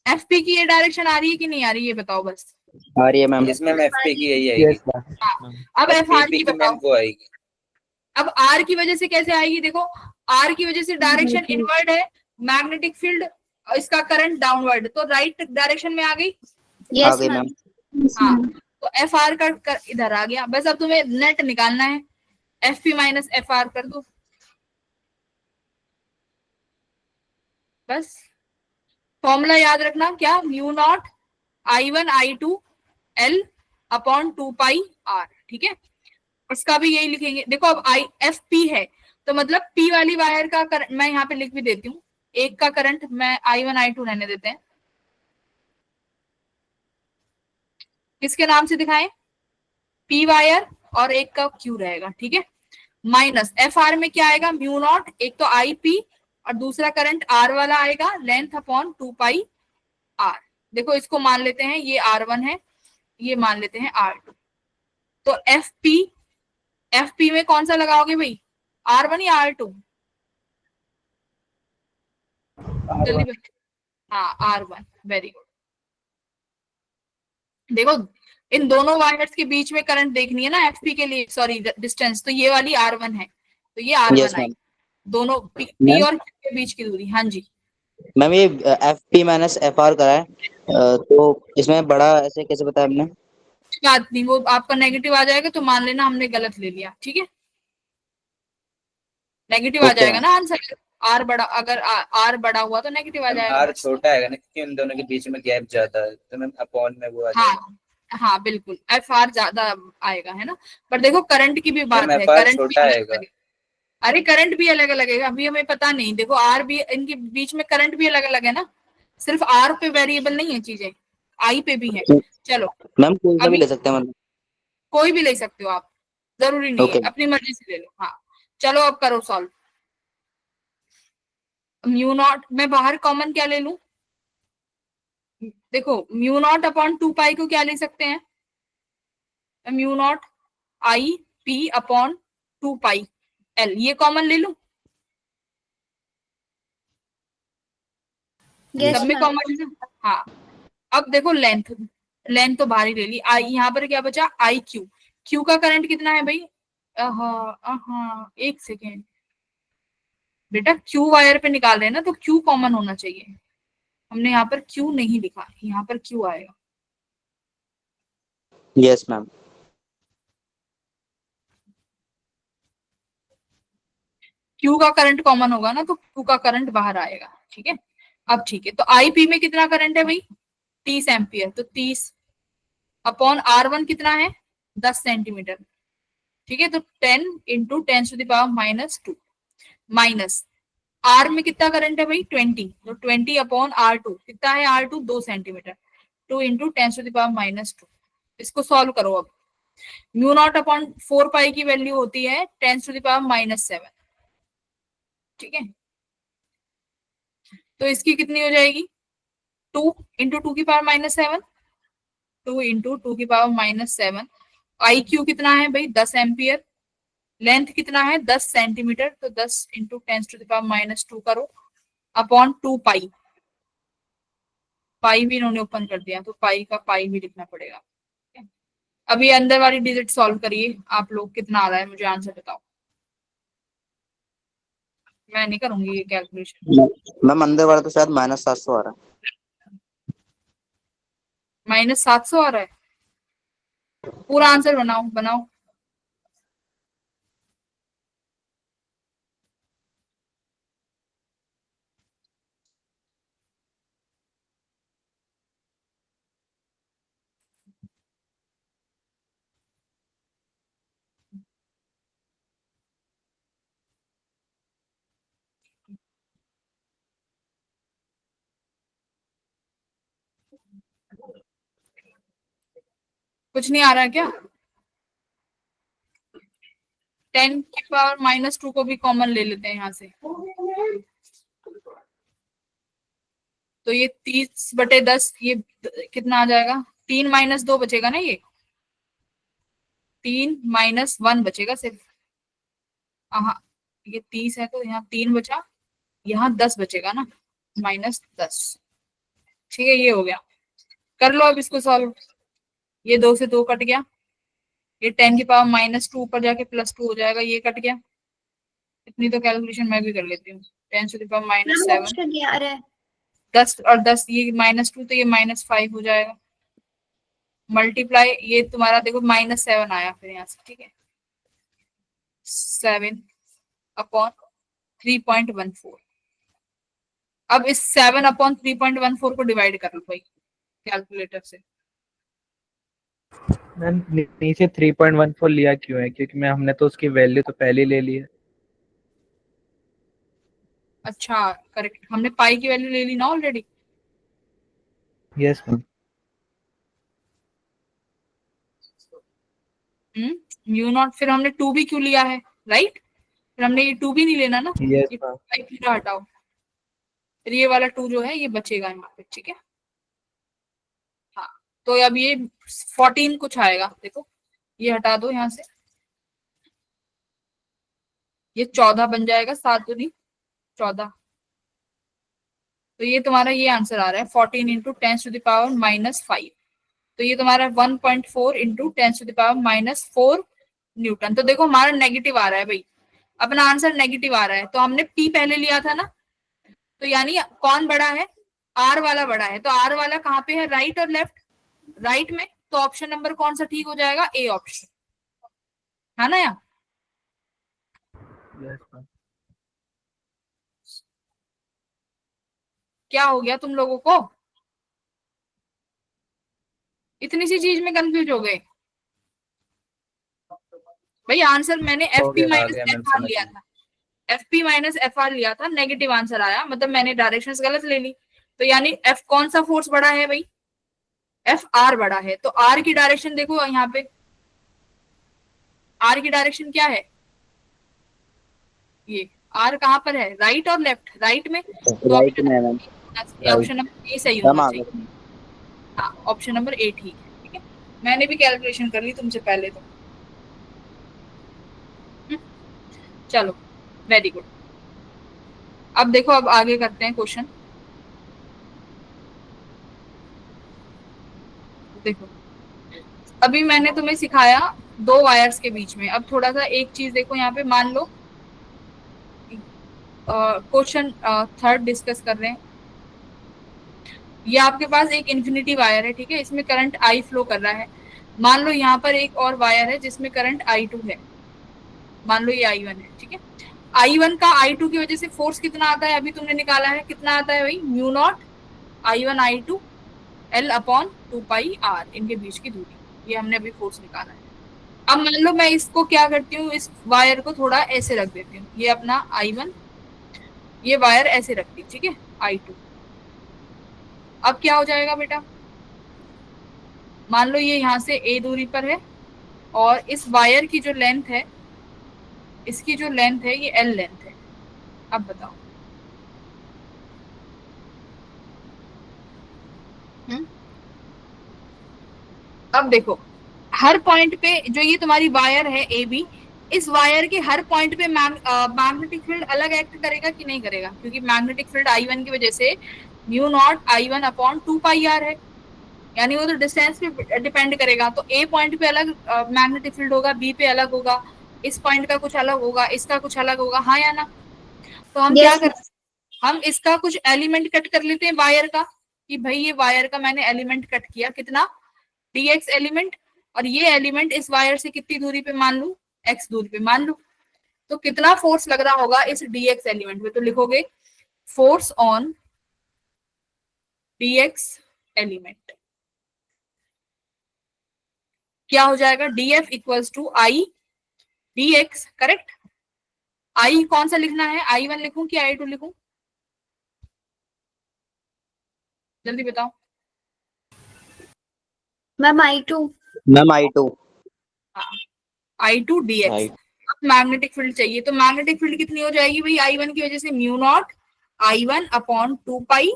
एफ पी की ये डायरेक्शन आ रही है कि नहीं आ रही है, बताओ बस। आ रही है मैम। इसमें एफ पी की यही आएगी, यस मैम। हाँ, अब और एफ आर बीपी की की मैम बताओ। वो आएगी। अब आर की वजह से कैसे आएगी, देखो आर की वजह से डायरेक्शन इनवर्ड है, मैग्नेटिक फील्ड, इसका करंट डाउनवर्ड, तो राइट डायरेक्शन में आ गई। आ यस गई मैम। मैम। हाँ, तो एफ आर का इधर आ गया, बस अब तुम्हें नेट निकालना है, F P minus F R कर दो बस। फॉर्मूला याद रखना क्या, mu naught I1 I2 L upon 2 pi R, ठीक है। इसका भी यही लिखेंगे, देखो अब आई एफ पी है, तो मतलब पी वाली वायर का करंट मैं यहाँ पे लिख भी देती हूँ, एक का करंट मैं I1 I2 रहने देते हैं, किसके नाम से दिखाएं, पी वायर, और एक का क्यू रहेगा, ठीक है। माइनस एफ आर में क्या आएगा, म्यू नॉट, एक तो आई पी और दूसरा करंट आर वाला आएगा, लेंथ अपॉन 2 पाई आर। देखो इसको मान लेते हैं ये R1 है, ये मान लेते हैं R2, तो एफ पी में कौन सा लगाओगे भाई, R1 या R2, जल्दी बता। हाँ R1, वेरी गुड। देखो इन दोनों वायर्स के बीच में करंट देखनी है ना एफपी के लिए, सॉरी डिस्टेंस, तो ये वाली R1 है, तो ये R1 यस आई, मैम। दोनों पी मैम और क्यू के बीच की दूरी। हाँ जी, मैम ये F P minus F R करा है, तो इसमें बड़ा ऐसे कैसे बताया हमने। बात नहीं, वो आपका नेगेटिव आ जाएगा तो मान लेना हमने गलत ले लिया, ठीक है, नेगेटिव आ ओके जाएगा मैम। ना आंसर, आर बड़ा, अगर आर बड़ा हुआ तो नेगेटिव आ मैम जाएगा आर बस। छोटा आएगा ना, क्योंकि उन दोनों के बीच में गैप ज्यादा है, तो मैम अपॉन में वो आ जाएगा। हाँ हाँ बिल्कुल, एफ आर ज्यादा आएगा है ना, पर देखो करंट की भी बात मैम है, एफ आर करंट भी छोटा अलग आएगा। अलग है। अरे करंट भी अलग अलग है, अभी हमें पता नहीं, देखो आर भी, इनके बीच में करंट भी अलग अलग है ना, सिर्फ आर पे वेरिएबल नहीं है चीजें, आई पे भी है। चलो मैम कोई सा भी अभी ले सकते हैं मतलब। कोई भी ले सकते हो आप, जरूरी नहीं है, ओके। अपनी मर्जी से ले लो। हाँ चलो अब करो सॉल्व। म्यू नॉट, मैं बाहर कॉमन क्या ले लूं, देखो म्यू नॉट अपॉन 2 पाई को क्या ले सकते हैं, mu not I P upon 2 pi L, ये कॉमन ले लूं, यस सब में मैम। कॉमन है ना। हाँ, अब देखो लेंथ, लेंथ तो बाहर ही ले ली, आई यहाँ पर क्या बचा, आई क्यू, क्यू का करंट कितना है भाई, एक सेकेंड बेटा, क्यू वायर पे निकाल रहे हैं ना, तो क्यू कॉमन होना चाहिए, हमने यहाँ पर क्यू नहीं लिखा, यहाँ पर क्यू आएगा, यस मैम। क्यू का करंट कॉमन होगा ना, तो क्यू का करंट बाहर आएगा, ठीक है। अब ठीक है, तो आई पी में कितना करंट है भाई, 30 एम्पियर, तो 30 अपॉन R1 कितना है, 10 सेंटीमीटर, ठीक है, तो 10 इंटू 10⁻⁻², माइनस आर में कितना करंट है भाई 20, तो 20 अपॉन R2 कितना है, R2 2 सेंटीमीटर, 2 इंटू 10⁻²। इसको सॉल्व करो अब, म्यू नॉट अपॉन 4 पाई की वैल्यू होती है 10⁻⁻7, ठीक है, तो इसकी कितनी हो जाएगी, 2 इंटू 2⁻⁻7, 2 इंटू 2⁻⁻7, आई क्यू कितना है भाई 10 एम्पियर, लेंथ कितना है 10 सेंटीमीटर, तो 10 इंटू 10⁻⁻2 करो अपॉन 2 पाई, पाई भी इन्होंने ओपन कर दिया, तो पाई का पाई भी लिखना पड़ेगा। अभी अंदर वाली डिजिट सॉल्व करिए आप लोग, कितना आ रहा है मुझे आंसर बताओ। मैं नहीं करूंगी ये कैलकुलेशन। मैम अंदर वाला तो शायद -700 आ रहा है। -700 आ रहा है। पूरा आंसर बनाओ बनाओ। कुछ नहीं आ रहा है क्या? 10 की पावर -2 को भी कॉमन ले लेते हैं यहाँ से, तो ये 30/10 ये कितना आ जाएगा? 3 - 2 बचेगा ना, ये 3 - 1 बचेगा सिर्फ। हाँ, ये 30 है तो यहाँ 3 बचा, यहाँ 10 बचेगा ना, -10। ठीक है, ये हो गया। कर लो अब इसको सॉल्व। ये 2 से 2 कट गया, ये 10 की पावर -2 ऊपर जाके +2 हो जाएगा, ये कट गया। इतनी तो कैलकुलेशन मैं भी कर लेती हूँ। 10 to the power ma'am -7, option ये आ रहा है। 10 और 10, ये -2 तो ये -5 हो जाएगा। मल्टीप्लाई, ये तुम्हारा देखो -7 आया फिर यहाँ से, ठीक है। 7/3.14। अब इस 7/3.14 को डिवाइड कर लो भाई कैलकुलेटर से। मैम नीचे 3.14 लिया क्यों है? क्योंकि मैं हमने तो उसकी वैल्यू तो पहले ले ली है। अच्छा करेक्ट, हमने पाई की वैल्यू ले ली ना ऑलरेडी। Yes ma'am. μ0, फिर हमने 2 भी क्यों लिया है, राइट? फिर हमने ये 2 भी नहीं लेना ना, यस ये मैम। पाई पूरा हटाओ, फिर ये वाला 2 जो है ये बचेगा यहाँ पे, ठीक है। हाँ, तो अब ये 14 कुछ आएगा, देखो ये हटा दो यहाँ से, ये 14 बन जाएगा, 7 दूनी 14। तो ये तुम्हारा ये आंसर आ रहा है 14 × 10⁻⁻5। तो ये तुम्हारा 1.4 × 10⁻⁻4 न्यूटन। तो देखो हमारा नेगेटिव आ रहा है भाई, अपना आंसर नेगेटिव आ रहा है। तो हमने P पहले लिया था ना, तो यानी कौन बड़ा है? R वाला बड़ा है। तो R वाला कहाँ पे है? राइट और लेफ्ट? राइट में। तो ऑप्शन नंबर कौन सा ठीक हो जाएगा? ए ऑप्शन, है ना यार? Yes ma'am. क्या हो गया तुम लोगों को? इतनी सी चीज में कंफ्यूज हो गए भाई? आंसर मैंने FP - FR लिया था, FP - FR लिया था, नेगेटिव आंसर आया, मतलब मैंने डायरेक्शंस गलत ले ली। तो यानी F कौन सा फोर्स बड़ा है भाई? FR बड़ा है। तो R की डायरेक्शन देखो यहाँ पे, R की डायरेक्शन क्या है? ये R कहाँ पर है? राइट और लेफ्ट? राइट में। तो राइट में मैम। ऑप्शन नंबर ए सही मैम होना आ चाहिए। गया। हाँ, ऑप्शन नंबर ए ठीक है, ठीक है। मैंने भी कैलकुलेशन कर ली तुमसे पहले तो। चलो वेरी गुड। अब देखो, अब आगे करते हैं क्वेश्चन। देखो अभी मैंने तुम्हें सिखाया 2 वायर्स के बीच में। अब थोड़ा सा एक चीज देखो यहाँ पे, मान लो क्वेश्चन 3rd डिस्कस कर रहे हैं। ये आपके पास एक इन्फिनिटी वायर है, ठीक है, इसमें करंट I फ्लो कर रहा है। मान लो यहाँ पर एक और वायर है जिसमें करंट I2 है, मान लो ये I1 है, ठीक है। I1 का I2 की वजह से फोर्स कितना आता है? अभी तुमने निकाला है, कितना आता है भाई? μ0 I1 I2 L/2πr, इनके बीच की दूरी, ये हमने अभी फोर्स निकाला है। अब मान लो मैं इसको क्या करती हूँ, इस वायर को थोड़ा ऐसे रख देती हूँ, ये अपना I1, ये वायर ऐसे रखती, ठीक है, I2। अब क्या हो जाएगा बेटा? मान लो ये यहाँ से A दूरी पर है और इस वायर की जो लेंथ है, इसकी जो लेंथ है ये L लेंथ है। अब बताओ अब देखो हर पॉइंट पे जो ये तुम्हारी वायर है AB, इस वायर के हर पॉइंट पे मैग्नेटिक फील्ड अलग एक्ट करेगा कि नहीं करेगा? क्योंकि मैग्नेटिक फील्ड I1 की वजह से μ0 I1/2πr है, यानी वो तो डिस्टेंस पे डिपेंड करेगा। तो A पॉइंट पे अलग मैग्नेटिक फील्ड होगा, B पे अलग होगा, इस पॉइंट का कुछ अलग होगा, इसका कुछ अलग होगा, हाँ या ना? तो हम क्या Yes, करते हैं, हम इसका कुछ एलिमेंट कट कर लेते हैं वायर का, कि भाई ये वायर का मैंने एलिमेंट कट किया, कितना, dx एलिमेंट, और ये एलिमेंट इस वायर से कितनी दूरी पे मान लू, x दूरी पे मान लू, तो कितना फोर्स लग रहा होगा इस dx एलिमेंट पे, तो लिखोगे फोर्स ऑन dx एलिमेंट, क्या हो जाएगा, df equals to I dx, correct. I कौन सा लिखना है, I1 लिखूं कि I2 लिखूं, जल्दी बताओ। Ma'am I2. Ma'am I2। I2 dx। Magnetic field चाहिए, तो मैग्नेटिक फील्ड कितनी हो जाएगी भाई, I1 की वजह से म्यू नॉट I1 अपॉन 2 पाई,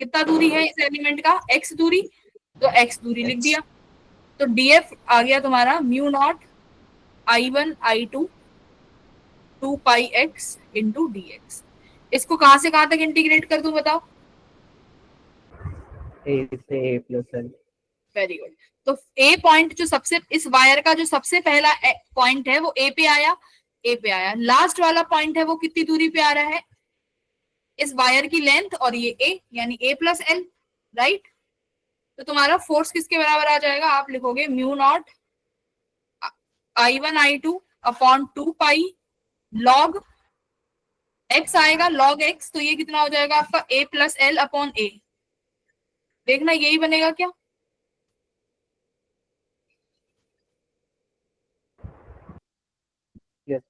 कितना दूरी है इस एलिमेंट का, x दूरी, तो x दूरी लिख दिया, तो df आ गया तुम्हारा म्यू नॉट I1 I2 2 पाई x इंटू dx। इसको कहां से कहां तक इंटीग्रेट कर दूं बताओ, A से A plus L। Very good. तो ए पॉइंट जो सबसे, इस वायर का जो सबसे पहला पॉइंट है वो ए पे आया, ए पे आया, लास्ट वाला पॉइंट है वो कितनी दूरी पे आ रहा है, इस वायर की लेंथ, और ये ए यानी ए प्लस एल, राइट। तो तुम्हारा फोर्स किसके बराबर आ जाएगा, आप लिखोगे mu naught I1 I2 upon 2 pi log x आएगा, लॉग x, तो ये कितना हो जाएगा आपका a प्लस एल अपॉन ए, देखना यही बनेगा क्या, यस।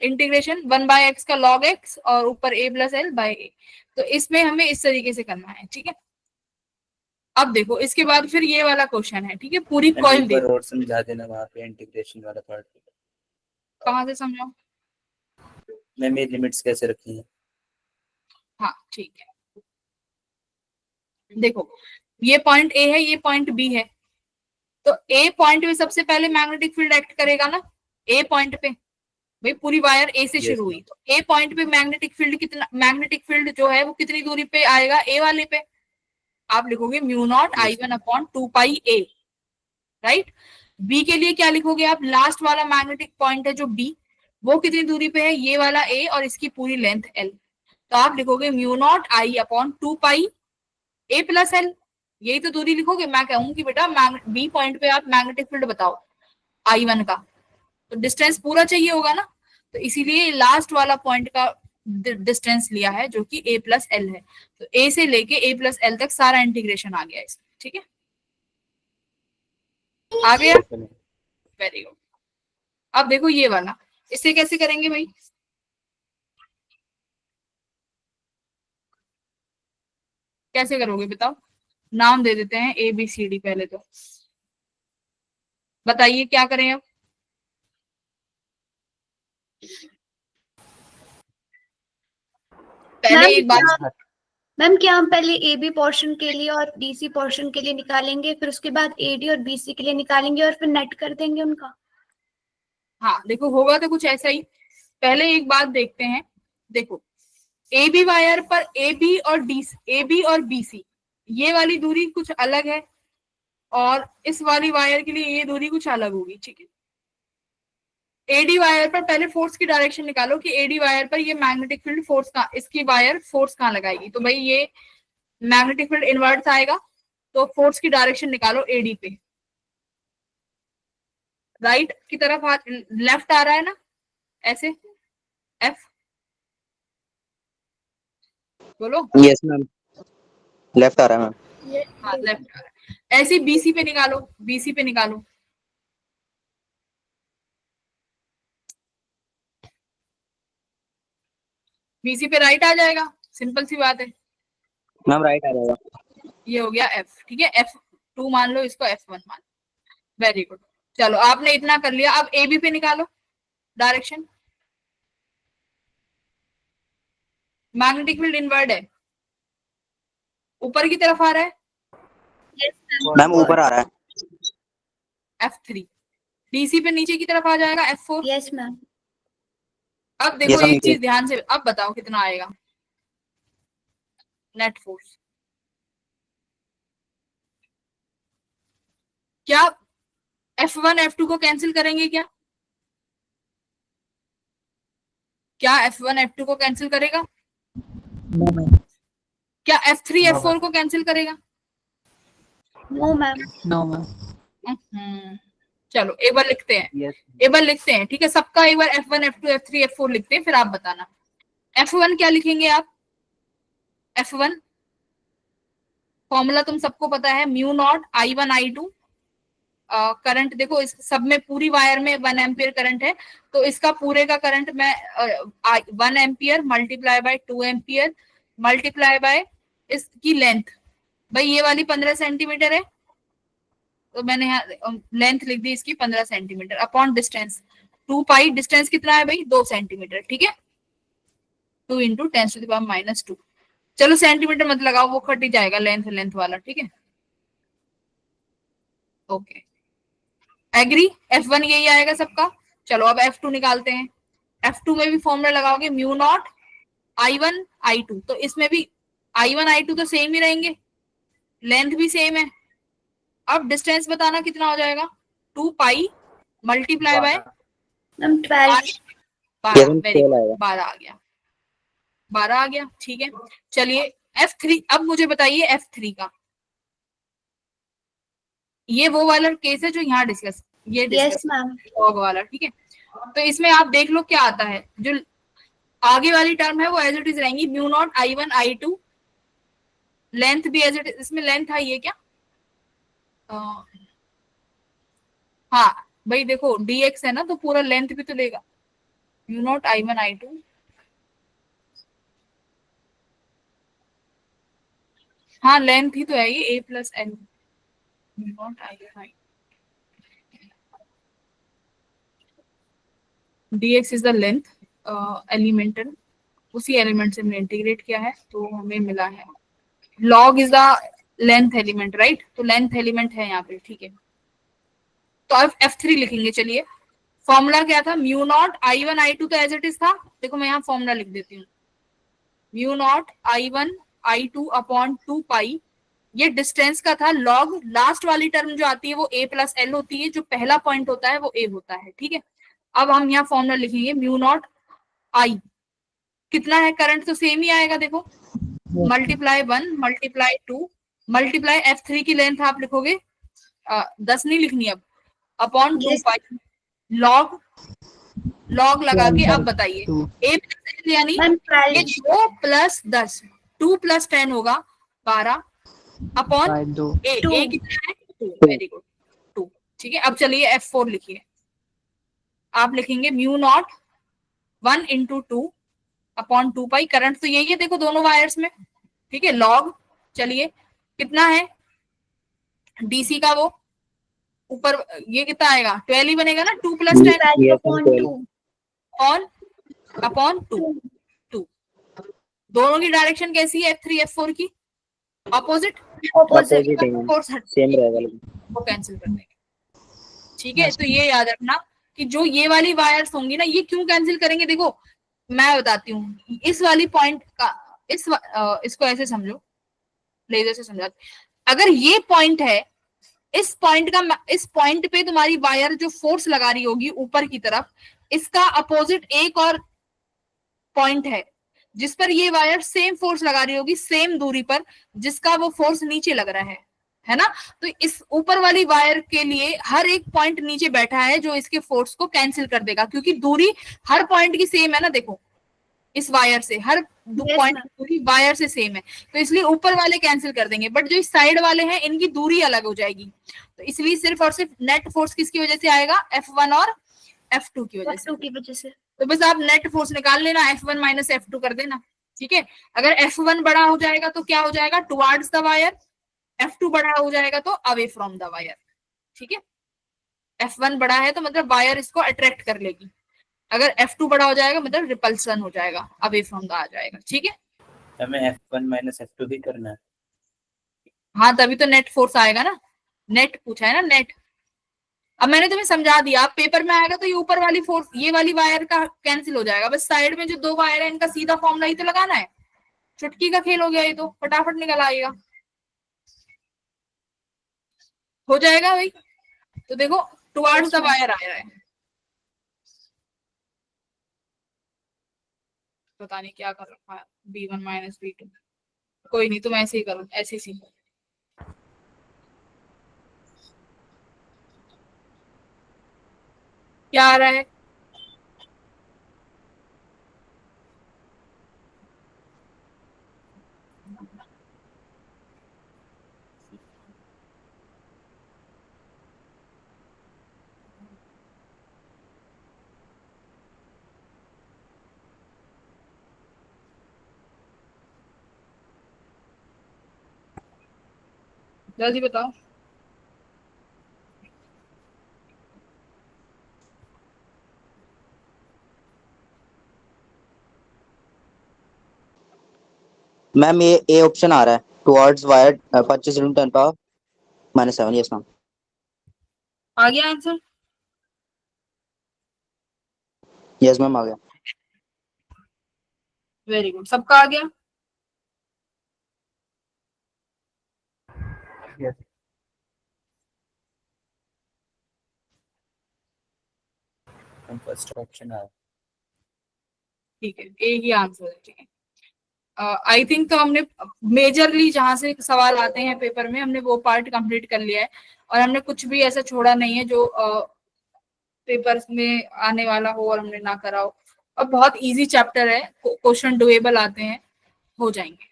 इंटीग्रेशन 1/x का log x और ऊपर a प्लस एल बाई ए, तो इसमें हमें इस तरीके से करना है, ठीक है। अब देखो इसके बाद फिर ये वाला क्वेश्चन है, ठीक है, पूरी मैम कॉइल एक दे, बार और समझा देना वहाँ पे इंटीग्रेशन वाला पार्ट। कहाँ से समझाओ, मैम ये लिमिट्स कैसे रखी है? हाँ ठीक है, देखो ये पॉइंट ए है, ये पॉइंट बी है, तो ए पॉइंट पे सबसे पहले मैग्नेटिक फील्ड एक्ट करेगा ना, ए पॉइंट पे, भाई पूरी वायर ए से Yes, शुरू हुई, ma'am. तो ए पॉइंट पे मैग्नेटिक फील्ड कितना, मैग्नेटिक फील्ड जो है वो कितनी दूरी पे आएगा, ए वाले पे, आप लिखोगे mu not Yes, I1 upon 2 pi A, right. B के लिए क्या लिखोगे आप, लास्ट वाला मैग्नेटिक पॉइंट है जो बी, वो कितनी दूरी पे है, ये वाला ए और इसकी पूरी लेंथ एल, तो आप लिखोगे mu not I upon 2 pi A plus L, यही तो दूरी लिखोगे। मैं कहूंगी बेटा बी पॉइंट पे आप मैग्नेटिक फील्ड बताओ I1 का, तो डिस्टेंस पूरा चाहिए होगा ना, तो इसीलिए लास्ट वाला पॉइंट का डिस्टेंस लिया है जो कि a प्लस एल है, तो a से लेके a प्लस एल तक सारा इंटीग्रेशन आ गया इसमें, ठीक है, आ गया, वेरी गुड। अब देखो ये वाला, इसे कैसे करेंगे भाई, कैसे करोगे बताओ, नाम दे देते हैं ए बी सी डी, पहले तो बताइए क्या करें अब, पहले मैम एक बात, मैम क्या हम पहले ए बी पोर्शन के लिए और डीसी पोर्शन के लिए निकालेंगे, फिर उसके बाद एडी और बीसी के लिए निकालेंगे और फिर नेट कर देंगे उनका। हाँ देखो होगा तो कुछ ऐसा ही, पहले एक बात देखते हैं, देखो ए बी वायर पर ए बी और डी, ए बी और बी सी, ये वाली दूरी कुछ अलग है, और इस वाली वायर के लिए ये दूरी कुछ अलग होगी, ठीक है। एडी वायर पर पहले फोर्स की डायरेक्शन निकालो कि एडी वायर पर ये मैग्नेटिक फील्ड फोर्स का, इसकी वायर फोर्स कहाँ लगाएगी, तो भाई ये मैग्नेटिक फील्ड इनवर्ट आएगा, तो फोर्स की डायरेक्शन निकालो एडी पे, राइट की तरफ लेफ्ट आ रहा है ना, ऐसे एफ, बोलो, यस मैम, लेफ्ट आ रहा है मैम। हाँ लेफ्ट आ रहा है, ऐसे बीसी पे निकालो, बीसी पे निकालो, बीसी पे राइट आ जाएगा, सिंपल सी बात है, मैम राइट आ जाएगा। ये हो गया एफ, ठीक है, F2 मान लो, इसको F1 मान लो, वेरी गुड। चलो आपने इतना कर लिया, अब ए बी पे निकालो डायरेक्शन, मैग्नेटिक फील्ड इनवर्ड है, ऊपर की तरफ आ रहा है, मैम ऊपर आ रहा है। F3, डीसी पे नीचे की तरफ आ जाएगा F4। Yes ma'am. अब देखो ये सब एक नीचे। चीज ध्यान से, अब बताओ कितना आएगा नेट फोर्स, क्या F1 F2 को कैंसिल करेंगे क्या, क्या F1 F2 को कैंसिल करेगा? नो मैम, क्या F3 F4 को कैंसिल करेगा? No ma'am. No ma'am. चलो एक बार लिखते हैं, यस एक बार लिखते हैं, ठीक है, सबका एक बार F1 F2 F3 F4 लिखते हैं, फिर आप बताना। F1 क्या लिखेंगे आप? F1 फॉर्मूला तुम सबको पता है, mu naught I1 I2। Current देखो इस सब में पूरी वायर में 1 एम्पियर करंट है, तो इसका पूरे का करंट मैं 1 ampere multiply by 2 ampere multiply by इसकी लेंथ, भाई ये वाली 15 सेंटीमीटर है, तो मैंने यहाँ लेंथ लिख दी इसकी 15 सेंटीमीटर अपॉन डिस्टेंस 2 पाई, डिस्टेंस कितना है भाई 2 सेंटीमीटर, ठीक है, 2 इंटू 10⁻²। चलो सेंटीमीटर मत लगाओ, वो कट ही जाएगा लेंथ लेंथ वाला, ठीक है, ओके एग्री। F1 यही आएगा सबका। चलो अब F2 निकालते हैं। F2 में भी फॉर्मूला लगाओगे म्यू नॉट I1 I2, तो इसमें भी I1 I2 तो सेम ही रहेंगे, लेंथ भी सेम है। अब डिस्टेंस बताना कितना हो जाएगा, 2 पाई मल्टीप्लाई बाय मैम 12। 12, वेरी केवल गुड, आएगा। 12 आ गया, 12 आ गया, ठीक है। चलिए F3, अब मुझे बताइए F3 का, ये वो वाला केस है जो यहाँ डिस्कस, ये यस डिस्कस मैम। लॉग वाला, ठीक है। तो इसमें आप देख लो क्या आता है, जो आगे वाली टर्म है वो एज इट इज रहेंगी, mu naught I1 I2, length भी एज इट इज, इसमें लेंथ आई है क्या? हाँ भाई देखो dx है ना, तो पूरा लेंथ भी तो लेगा, म्यू नॉट I1 I2, हाँ लेंथ ही तो है ये, a plus L, mu naught I1 I2 dx is the length elemental, उसी एलिमेंट से हमने इंटीग्रेट किया है, तो हमें मिला है log is the length element, right, तो लेंथ एलिमेंट है यहाँ पे, ठीक है। तो अब F3 लिखेंगे, चलिए फॉर्मूला क्या था, म्यू नॉट I1 I2 तो एज इट इज था, देखो मैं यहाँ फॉर्मूला लिख देती हूँ, mu naught I1 I2 upon 2 पाई, ये डिस्टेंस का था, लॉग लास्ट वाली टर्म जो आती है वो a प्लस एल होती है, जो पहला पॉइंट होता है वो a होता है, ठीक है। अब हम यहाँ फॉर्मूला लिखेंगे, म्यू नॉट I कितना है, करंट तो सेम ही आएगा, देखो मल्टीप्लाई 1 मल्टीप्लाई 2 मल्टीप्लाई F3 की लेंथ आप लिखोगे 10 नहीं लिखनी अब, अपॉन 2 Yes. पाई, लॉग लॉग लगा के अब बताइए a प्लस एल यानी मैम ये 12। 2 प्लस 10, 2 प्लस 10 होगा 12 अपॉन a, Two. a कितना है 2, वेरी गुड 2, ठीक है। अब चलिए F4 लिखिए, आप लिखेंगे म्यू नॉट 1 इंटू 2 अपॉन 2 पाई, करंट तो यही है देखो दोनों वायर्स में, ठीक है, लॉग, चलिए कितना है डीसी का, वो ऊपर ये कितना आएगा 12 ही बनेगा ना, 2 प्लस 10 12 upon 2। ऑन अपॉन 2, दोनों की डायरेक्शन कैसी है F3 F4 की, अपोजिट, Opposite है, फोर्स सेम रहेगा लेकिन। वो कैंसिल कर देंगे, ठीक है। तो ये याद रखना कि जो ये वाली वायर्स होंगी ना, ये क्यों कैंसिल करेंगे, देखो मैं बताती हूँ, इस वाली पॉइंट का इसको ऐसे समझो, लेजर से समझाते, अगर ये पॉइंट है, इस पॉइंट पे तुम्हारी वायर जो फोर्स लगा रही होगी ऊपर की तरफ, इसका अपोजिट एक और पॉइंट है जिस पर ये वायर सेम फोर्स लगा रही होगी, सेम दूरी पर, जिसका वो फोर्स नीचे लग रहा है ना। तो इस ऊपर वाली वायर के लिए हर एक पॉइंट नीचे बैठा है जो इसके फोर्स को कैंसिल कर देगा, क्योंकि दूरी हर पॉइंट की सेम है ना, देखो इस वायर से हर पॉइंट की दूरी वायर से सेम है, तो इसलिए ऊपर वाले कैंसिल कर देंगे, बट जो इस साइड वाले हैं इनकी दूरी अलग हो जाएगी, तो इसलिए सिर्फ और सिर्फ नेट फोर्स किसकी वजह से आएगा, F1 और F2 की वजह से। तो बस आप नेट फोर्स निकाल लेना, F1 माइनस F2 कर देना, ठीक है। अगर F1 बड़ा हो जाएगा तो क्या हो जाएगा, टुवार्ड्स द वायर, F2 बड़ा हो जाएगा तो अवे फ्रॉम द वायर, ठीक है। F1 बड़ा है तो मतलब वायर इसको अट्रैक्ट कर लेगी, अगर F2 बड़ा हो जाएगा मतलब रिपल्सन हो जाएगा, अवे फ्रॉम द आ जाएगा, ठीक है। हमें F1 माइनस F2 भी करना है। हाँ तभी तो नेट फोर्स आएगा ना, नेट पूछा है ना, नेट। अब मैंने तुम्हें समझा दिया, अब पेपर में आएगा तो ये ऊपर वाली फोर्स, ये वाली वायर का कैंसिल हो जाएगा, बस साइड में जो 2 वायर है इनका सीधा फॉर्मूला ही तो लगाना है, चुटकी का खेल हो गया ये तो, फटाफट निकल आएगा, हो जाएगा भाई। तो देखो टुवार्ड्स द वायर आ रहा है, पता नहीं क्या कर रखा है, B1 माइनस B2। कोई नहीं, तुम ऐसे ही करो, ऐसे ही सीखो। क्या आ रहा है? जल्दी बताओ। मैम ए ऑप्शन आ रहा है, towards wire 25 into 10 power -7। Yes ma'am. आ गया आंसर? यस मैम, आ गया। वेरी गुड, सबका आ गया। Yes. फर्स्ट ऑप्शन आ ठीक है, ए ही आंसर है। ठीक है, आई थिंक तो हमने मेजरली जहां से सवाल आते हैं पेपर में, हमने वो पार्ट कंप्लीट कर लिया है, और हमने कुछ भी ऐसा छोड़ा नहीं है जो पेपर्स में आने वाला हो और हमने ना करा हो। और बहुत इजी चैप्टर है, क्वेश्चन डुएबल आते हैं, हो जाएंगे।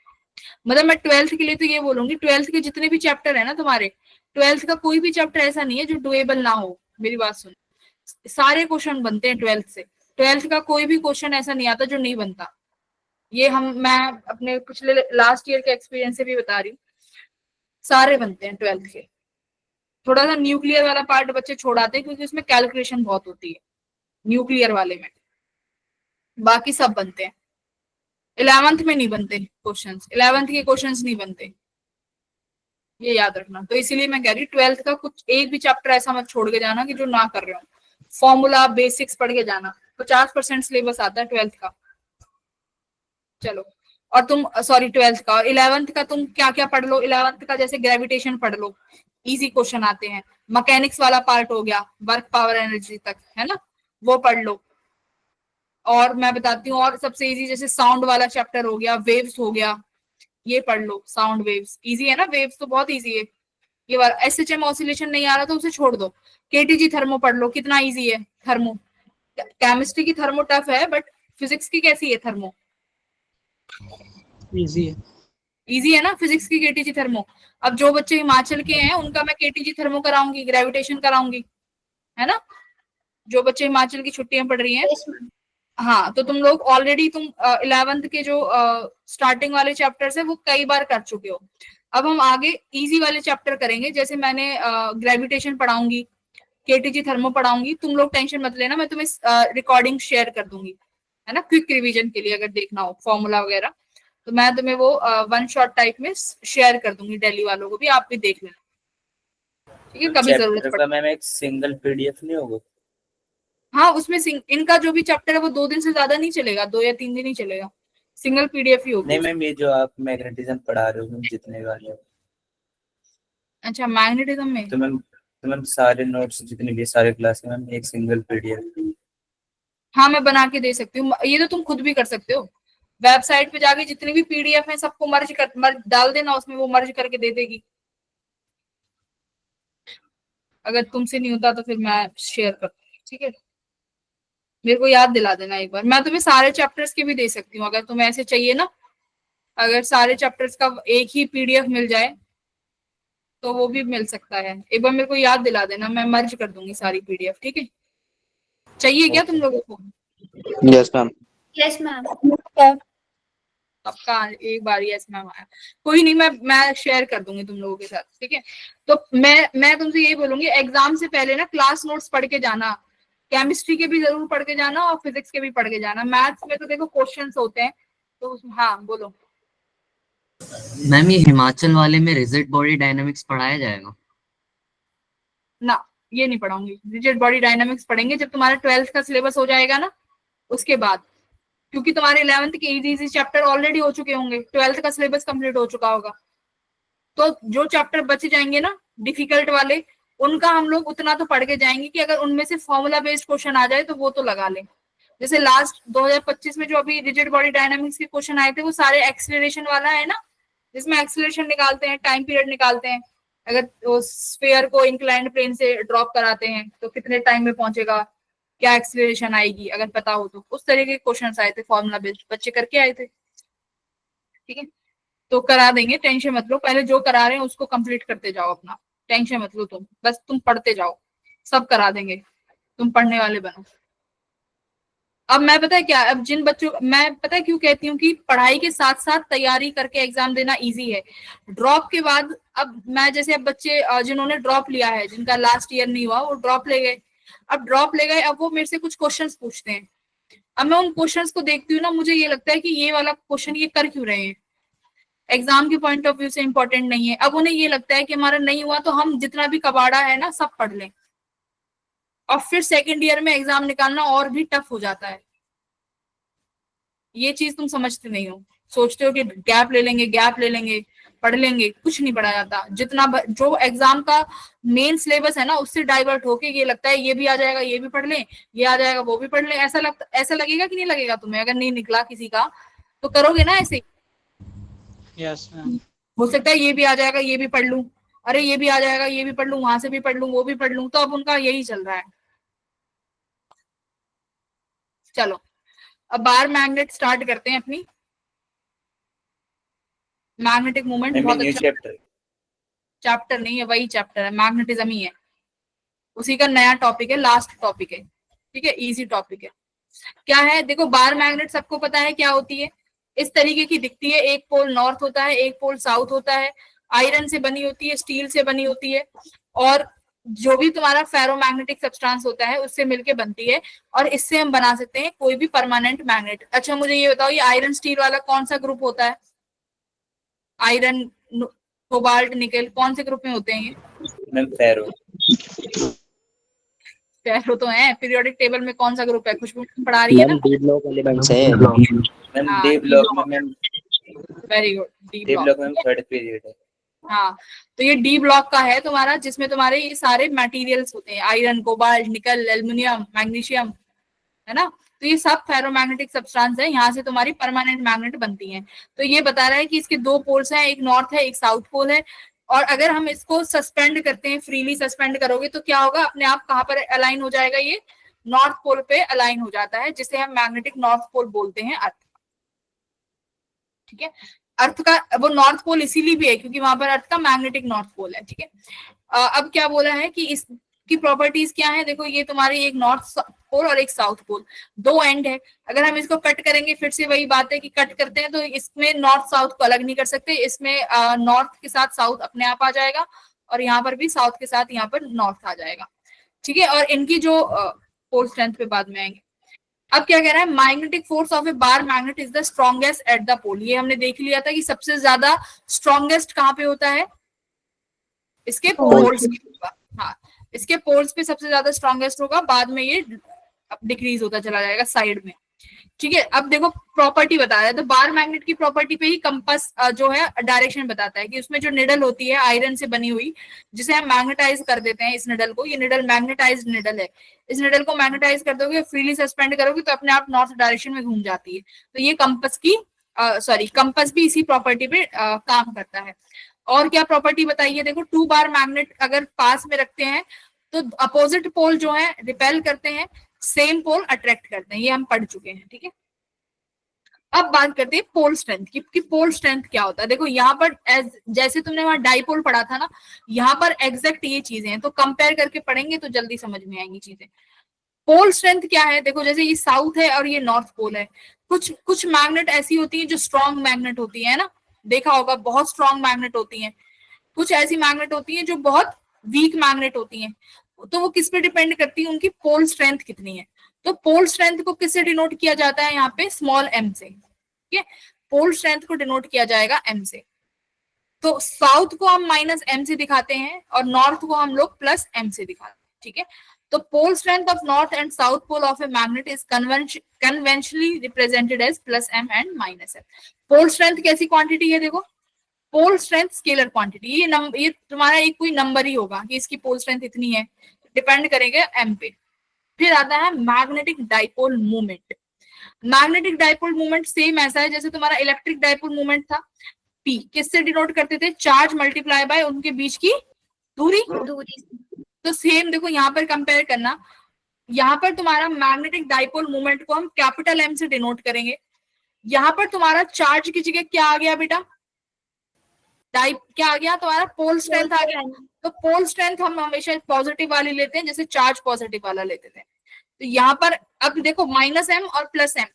मतलब मैं 12th के लिए तो ये बोलूंगी, 12th के जितने भी चैप्टर है ना तुम्हारे, 12th का कोई भी चैप्टर ऐसा नहीं है जो डुएबल ना हो। मेरी बात सुन, सारे क्वेश्चन बनते हैं 12th से। 12th का कोई भी क्वेश्चन ऐसा नहीं आता जो नहीं बनता। ये मैं अपने पिछले लास्ट ईयर के एक्सपीरियंस से भी बता रही हूँ, सारे बनते हैं 12th के। थोड़ा सा न्यूक्लियर वाला पार्ट बच्चे छोड़ाते हैं क्योंकि उसमें कैलकुलेशन बहुत होती है न्यूक्लियर वाले में, बाकी सब बनते हैं। 11th में नहीं बनते क्वेश्चंस, 11th के क्वेश्चंस नहीं बनते, ये याद रखना। तो इसीलिए मैं कह रही हूँ 12th का कुछ एक भी चैप्टर ऐसा मत छोड़ के जाना कि जो ना कर रहे हो। फॉर्मूला बेसिक्स पढ़ के जाना, 50% सिलेबस आता है 12th का। चलो, और तुम सॉरी 12th का, और 11th का तुम क्या क्या पढ़ लो। 11th का जैसे ग्रेविटेशन पढ़ लो, इजी क्वेश्चन आते हैं। मैकेनिक्स वाला पार्ट हो गया, वर्क पावर एनर्जी तक है ना, वो पढ़ लो। और मैं बताती हूँ, और सबसे इजी जैसे साउंड वाला चैप्टर हो गया, वेव्स हो गया, ये पढ़ लो। साउंड वेव्स इजी है ना, वेव्स तो बहुत इजी है। ये वाला एसएचएम ऑसिलेशन नहीं आ रहा तो उसे छोड़ दो। केटीजी थर्मो पढ़ लो, कितना इजी है थर्मो। केमिस्ट्री की थर्मो टफ है, बट फिजिक्स की कैसी है थर्मो? इजी है। इजी है ना फिजिक्स की केटीजी थर्मो। अब जो बच्चे हिमाचल के हैं उनका मैं केटीजी थर्मो कराऊंगी, ग्रेविटेशन कराऊंगी, है ना। जो बच्चे हिमाचल की छुट्टियां पढ़ रही हैं, हाँ, तो तुम लोग ऑलरेडी तुम 11th के जो स्टार्टिंग वाले चैप्टर्स है वो कई बार कर चुके हो। अब हम आगे इजी वाले चैप्टर करेंगे, जैसे मैंने ग्रेविटेशन पढ़ाऊंगी, केटीजी थर्मो पढ़ाऊंगी। तुम लोग टेंशन मत लेना, मैं तुम्हें रिकॉर्डिंग शेयर कर दूंगी, है ना, क्विक रिवीजन के लिए। अगर देखना हो फॉर्मूला वगैरह तो मैं तुम्हें वो वन शॉट टाइप में शेयर कर दूंगी, दिल्ली वालों को भी, आप भी देख लेना, ठीक है, कभी जरूरत चैप्टर पड़े। का मैम एक सिंगल पीडीएफ नहीं होगा? हाँ, उसमें इनका जो भी चैप्टर है वो 2 दिन से ज्यादा नहीं चलेगा, 2 या 3 दिन ही चलेगा, सिंगल पीडीएफ ही होगी। नहीं मैम, ये जो आप मैग्नेटिज्म पढ़ा रहे हो मैम, जितने वाले हो, अच्छा, मैग्नेटिज्म में तो मैम सारे नोट्स जितने भी सारे क्लास के मैम एक सिंगल पीडीएफ। हाँ, मैं बना के दे सकती हूँ। ये तो तुम खुद भी कर सकते हो, वेबसाइट पे जाके जितनी भी पीडीएफ है सबको मर्ज डाल देना उसमें, वो मर्ज करके दे देगी। अगर तुमसे नहीं होता तो फिर मैं शेयर कर दूंगी, ठीक है। मेरे को याद दिला देना एक बार, मैं तुम्हें सारे चैप्टर्स के भी दे सकती हूँ अगर तुम्हें ऐसे चाहिए ना। अगर सारे चैप्टर्स का एक ही पीडीएफ मिल जाए तो वो भी मिल सकता है। एक बार मेरे को याद दिला देना, मैं मर्ज कर दूंगी सारी पीडीएफ, ठीक है। चाहिए क्या तुम लोगों को? Yes ma'am. Yes ma'am. सबका एक बार यस मैम आया, कोई नहीं, मैं शेयर कर दूंगी तुम लोगों के साथ, ठीक है। तो मैं तुमसे यही बोलूंगी, एग्जाम से पहले ना क्लास नोट्स पढ़ के जाना। केमिस्ट्री के भी जरूर पढ़ के जाना और फिजिक्स के भी पढ़ के जाना। मैथ्स में तो देखो क्वेश्चंस होते हैं, तो हाँ बोलो। मैम ये हिमाचल वाले में रिजिड बॉडी डायनामिक्स पढ़ाया जाएगा? ना, ये नहीं पढ़ाऊंगी। रिजिड बॉडी डायनामिक्स पढ़ेंगे जब तुम्हारा 12th का सिलेबस हो जाएगा ना, उसके बाद। क्योंकि तुम्हारे 11th के इजी चैप्टर ऑलरेडी हो चुके होंगे, 12th का सिलेबस कंप्लीट हो चुका होगा। तो जो चैप्टर बच जाएंगे ना डिफिकल्ट वाले, उनका हम लोग उतना तो पढ़ के जाएंगे कि अगर उनमें से फॉर्मूला बेस्ड क्वेश्चन आ जाए तो वो तो लगा लें। जैसे लास्ट 2025 में जो अभी रिजिड बॉडी डायनामिक्स के क्वेश्चन आए थे वो सारे एक्सीलरेशन वाला है ना, जिसमें एक्सीलरेशन निकालते हैं, टाइम पीरियड निकालते हैं, अगर स्फीयर को इंक्लाइंड प्लेन से ड्रॉप कराते हैं तो कितने टाइम में पहुंचेगा, क्या एक्सीलरेशन आएगी, अगर पता हो तो उस तरह के क्वेश्चन आए थे, फॉर्मूला बेस्ड बच्चे करके आए थे। ठीक है, तो करा देंगे, टेंशन मत लो, पहले जो करा रहे हैं उसको कंप्लीट करते जाओ अपना, टेंशन मत लो तुम, बस तुम पढ़ते जाओ, सब करा देंगे, तुम पढ़ने वाले बनो। अब मैं पता है क्या, अब जिन बच्चों, मैं पता है क्यों कहती हूँ कि पढ़ाई के साथ साथ तैयारी करके एग्जाम देना इजी है। ड्रॉप के बाद अब मैं जैसे, अब बच्चे जिन्होंने ड्रॉप लिया है, जिनका लास्ट ईयर नहीं हुआ, वो ड्रॉप ले गए, अब ड्रॉप ले गए, अब वो मेरे से कुछ क्वेश्चंस पूछते हैं, अब मैं उन क्वेश्चंस को देखती हूँ ना, मुझे ये लगता है कि ये वाला क्वेश्चन ये कर क्यों रहे हैं, एग्जाम के पॉइंट ऑफ व्यू से इंपॉर्टेंट नहीं है। अब उन्हें ये लगता है कि हमारा नहीं हुआ तो हम जितना भी कबाड़ा है ना सब पढ़ लें, और फिर सेकेंड ईयर में एग्जाम निकालना और भी टफ हो जाता है। ये चीज तुम समझते नहीं हो, सोचते हो कि गैप ले लेंगे, गैप ले लेंगे, पढ़ लेंगे, कुछ नहीं पढ़ा जाता। जितना जो एग्जाम का मेन सिलेबस है ना उससे डाइवर्ट होके ये लगता है ये भी आ जाएगा, ये भी पढ़ लें, ये आ जाएगा, वो भी पढ़ लें, ऐसा लगेगा कि नहीं लगेगा तुम्हें, अगर नहीं निकला किसी का तो करोगे ना ऐसे। Yes ma'am. हो सकता है ये भी आ जाएगा, ये भी पढ़ लूं, अरे ये भी आ जाएगा, ये भी पढ़ लूं, वहां से भी पढ़ लूं, वो भी पढ़ लूं, तो अब उनका यही चल रहा है। चलो अब बार मैग्नेट स्टार्ट करते हैं अपनी। मैग्नेटिक मूवमेंट बहुत अच्छा चैप्टर नहीं है, वही चैप्टर है, मैग्नेटिज्म ही है, उसी का नया टॉपिक है, लास्ट टॉपिक है। ठीक है, इजी टॉपिक है। क्या है देखो, बार मैग्नेट सबको पता है क्या होती है, इस तरीके की दिखती है, एक पोल नॉर्थ होता है, एक पोल साउथ होता है, आयरन से बनी होती है, स्टील से बनी होती है, और जो भी तुम्हारा फेरोमैग्नेटिक सब्सटेंस होता है उससे मिलके बनती है, और इससे हम बना सकते हैं कोई भी परमानेंट मैग्नेट। अच्छा मुझे ये बताओ, ये आयरन स्टील वाला कौन सा ग्रुप होता है, आयरन कोबाल्ट निकेल कौन से ग्रुप में होते हैं ये? मैम फेरो। फेरो तो है, पीरियोडिक टेबल में कौन सा ग्रुप है, खुशबू पढ़ा रही है ना? डी ब्लॉक एलिमेंट्स है। मैम हाँ, डी ब्लॉक में ma'am, very good, D block में थर्ड पीरियड है। हाँ, तो ये डी ब्लॉक का है तुम्हारा, जिसमें तुम्हारे ये सारे मटेरियल्स होते हैं, आयरन, कोबाल्ट, निकल, एल्युमिनियम, मैग्नीशियम, है ना, तो ये सब फेरोमैग्नेटिक सब्सटेंस है, यहाँ से तुम्हारी परमानेंट मैग्नेट बनती हैं। तो ये बता रहा है कि इसके दो पोल्स हैं, एक नॉर्थ है, एक साउथ पोल है, और अगर हम इसको सस्पेंड करते हैं, फ्रीली सस्पेंड करोगे तो क्या होगा, अपने आप कहाँ पर अलाइन हो जाएगा, ये नॉर्थ पोल पे अलाइन हो जाता है, जिसे हम मैग्नेटिक नॉर्थ पोल बोलते हैं अर्थ। ठीक है, अर्थ का वो नॉर्थ पोल इसीलिए भी है क्योंकि वहां पर अर्थ का मैग्नेटिक नॉर्थ पोल है। ठीक है, अब क्या बोला है कि इसकी प्रॉपर्टीज क्या है, देखो ये तुम्हारी एक नॉर्थ पोल और एक साउथ पोल, दो एंड है, अगर हम इसको कट करेंगे, फिर से वही बात है कि कट करते हैं तो इसमें नॉर्थ साउथ को अलग नहीं कर सकते, इसमें नॉर्थ के साथ साउथ अपने आप आ जाएगा, और यहाँ पर भी साउथ के साथ यहाँ पर नॉर्थ आ जाएगा। ठीक है, और इनकी जो पोल स्ट्रेंथ पे बाद में आएंगे। अब क्या कह रहा है, magnetic force of a bar magnet is the strongest at the pole. ये हमने देख लिया था कि सबसे ज्यादा स्ट्रॉन्गेस्ट कहाँ पे होता है, इसके पोल्स। हाँ, इसके पोल्स पे सबसे ज्यादा स्ट्रॉन्गेस्ट होगा, बाद में ये डिक्रीज होता चला जाएगा साइड में। ठीक है, अब देखो प्रॉपर्टी बता रहा है, तो बार मैग्नेट की प्रॉपर्टी पे ही कंपास जो है डायरेक्शन बताता है कि उसमें जो निडल होती है आयरन से बनी हुई, जिसे हम मैग्नेटाइज कर देते हैं इस निडल को, ये निडल मैग्नेटाइज्ड निडल है, इस निडल को मैग्नेटाइज कर दोगे, फ्रीली सस्पेंड करोगे तो अपने आप नॉर्थ डायरेक्शन में घूम जाती है। तो ये कंपास की कंपास भी इसी प्रॉपर्टी पे काम करता है। और क्या प्रॉपर्टी बताइए, देखो टू बार मैग्नेट अगर पास में रखते हैं तो अपोजिट पोल जो है रिपेल करते हैं, सेम पोल अट्रैक्ट करते हैं, ये हम पढ़ चुके हैं। ठीक है, अब बात करते हैं पोल स्ट्रेंथ की, कि पोल स्ट्रेंथ क्या होता है। देखो यहाँ पर जैसे तुमने वहां डाइपोल पढ़ा था ना, यहाँ पर एग्जैक्ट ये चीजें हैं, तो कंपेयर करके पढ़ेंगे तो जल्दी समझ में आएंगी चीजें। पोल स्ट्रेंथ क्या है, देखो जैसे ये साउथ है और ये नॉर्थ पोल है, कुछ मैग्नेट ऐसी होती है जो स्ट्रॉन्ग मैग्नेट होती है ना, देखा होगा बहुत स्ट्रॉन्ग मैग्नेट होती है, कुछ ऐसी मैग्नेट होती है जो बहुत वीक मैग्नेट होती है, तो वो किस पे डिपेंड करती है, उनकी पोल स्ट्रेंथ कितनी है। तो पोल स्ट्रेंथ को किससे डिनोट किया जाता है, यहाँ पे स्मॉल एम से। ठीक है, पोल स्ट्रेंथ को डिनोट किया जाएगा एम से। तो साउथ को हम माइनस एम से दिखाते हैं और नॉर्थ को हम लोग प्लस एम से दिखाते हैं। ठीक है, तो pole strength of north and south pole of a magnet is conventionally represented as plus M and minus M. Pole strength कैसी क्वांटिटी है, देखो पोल स्ट्रेंथ स्केलर क्वांटिटी, ये तुम्हारा एक कोई नंबर ही होगा कि इसकी पोल स्ट्रेंथ इतनी है, डिपेंड करेगा एम पे। फिर आता है magnetic dipole movement. Magnetic dipole movement same ऐसा है जैसे तुम्हारा इलेक्ट्रिक डाइपोल मूवमेंट था। पी किससे डिनोट करते थे? चार्ज मल्टीप्लाई बाय उनके बीच की दूरी। तो सेम देखो यहाँ पर कंपेयर करना, यहाँ पर तुम्हारा मैग्नेटिक डाइपोल मूवमेंट को हम कैपिटल एम से डिनोट करेंगे। यहाँ पर तुम्हारा चार्ज की जगह क्या आ गया बेटा? क्या आ गया तुम्हारा? पोल स्ट्रेंथ आ गया। तो पोल स्ट्रेंथ हम हमेशा पॉजिटिव वाली लेते हैं, जैसे चार्ज पॉजिटिव वाला लेते थे। तो यहाँ पर अब देखो -m और +m,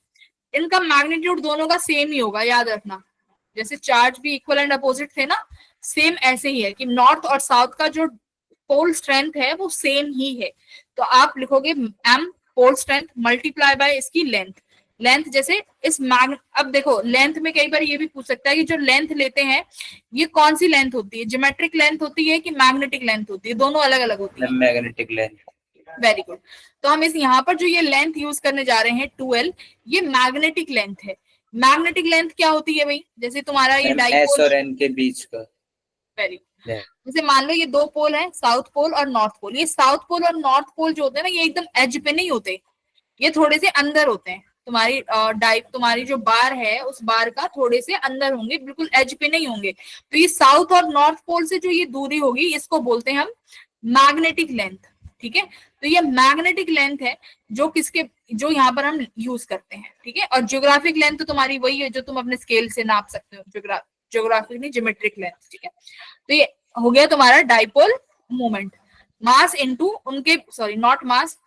इनका मैग्नीट्यूड दोनों का सेम ही होगा, याद रखना। जैसे चार्ज भी इक्वल एंड अपोजिट थे ना, सेम ऐसे ही है कि नॉर्थ और साउथ का जो पोल स्ट्रेंथ है वो सेम ही है। तो आप लिखोगे m pole strength multiply by इसकी लेंथ। लेंथ जैसे अब देखो लेंथ में कई बार ये भी पूछ सकता है कि जो लेंथ लेते हैं ये कौन सी लेंथ होती है, ज्योमेट्रिक लेंथ होती है कि मैग्नेटिक लेंथ होती है? दोनों अलग अलग होती है। Magnetic length. Very good. तो हम इस यहाँ पर जो ये लेंथ यूज करने जा रहे हैं 2L, ये मैग्नेटिक लेंथ है। मैग्नेटिक लेंथ क्या होती है भाई? जैसे तुम्हारा ये S और N के बीच का। Very good. जैसे मान लो ये दो पोल है, साउथ पोल और नॉर्थ पोल। ये साउथ पोल और नॉर्थ पोल जो होते हैं ना, ये एकदम एज पे नहीं होते, ये थोड़े से अंदर होते हैं। तुम्हारी जो बार है उस बार का थोड़े से अंदर होंगे, बिल्कुल एज पे नहीं होंगे। तो ये साउथ और नॉर्थ पोल से जो ये दूरी होगी इसको बोलते हैं हम मैग्नेटिक लेंथ। ठीक है, तो ये मैग्नेटिक लेंथ है जो यहाँ पर हम यूज करते हैं। ठीक है, और ज्योग्राफिक लेंथ तो तुम्हारी वही है जो तुम अपने स्केल से नाप सकते हो, ज्योग्राफिक नहीं, ज्योमेट्रिक लेंथ। ठीक है, तो ये हो गया तुम्हारा डाइपोल मोमेंट। मास इनटू उनके नॉट मास,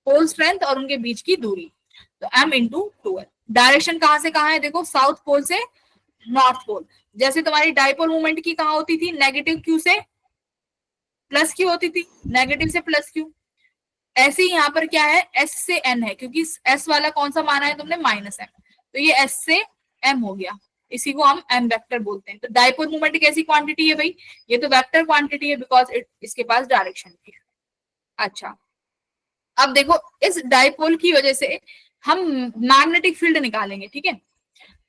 पोल स्ट्रेंथ और उनके बीच की दूरी, तो m इंटू 2L। डायरेक्शन कहां से कहां है? देखो साउथ पोल से नॉर्थ पोल। जैसे तुम्हारी डाइपोल मूवमेंट की कहां होती थी? नेगेटिव क्यू से प्लस क्यू होती थी, नेगेटिव से प्लस क्यू। ऐसे ही यहाँ पर क्या है? s से n है, क्योंकि s वाला कौन सा माना है तुमने? -m, तो ये s से m हो गया, इसी को हम m वेक्टर बोलते हैं। तो डाइपोल मूवमेंट कैसी क्वांटिटी है भाई? ये तो वेक्टर क्वांटिटी है, बिकॉज इसके पास डायरेक्शन भी है। अच्छा, अब देखो इस डाइपोल की वजह से हम मैग्नेटिक फील्ड निकालेंगे। ठीक है,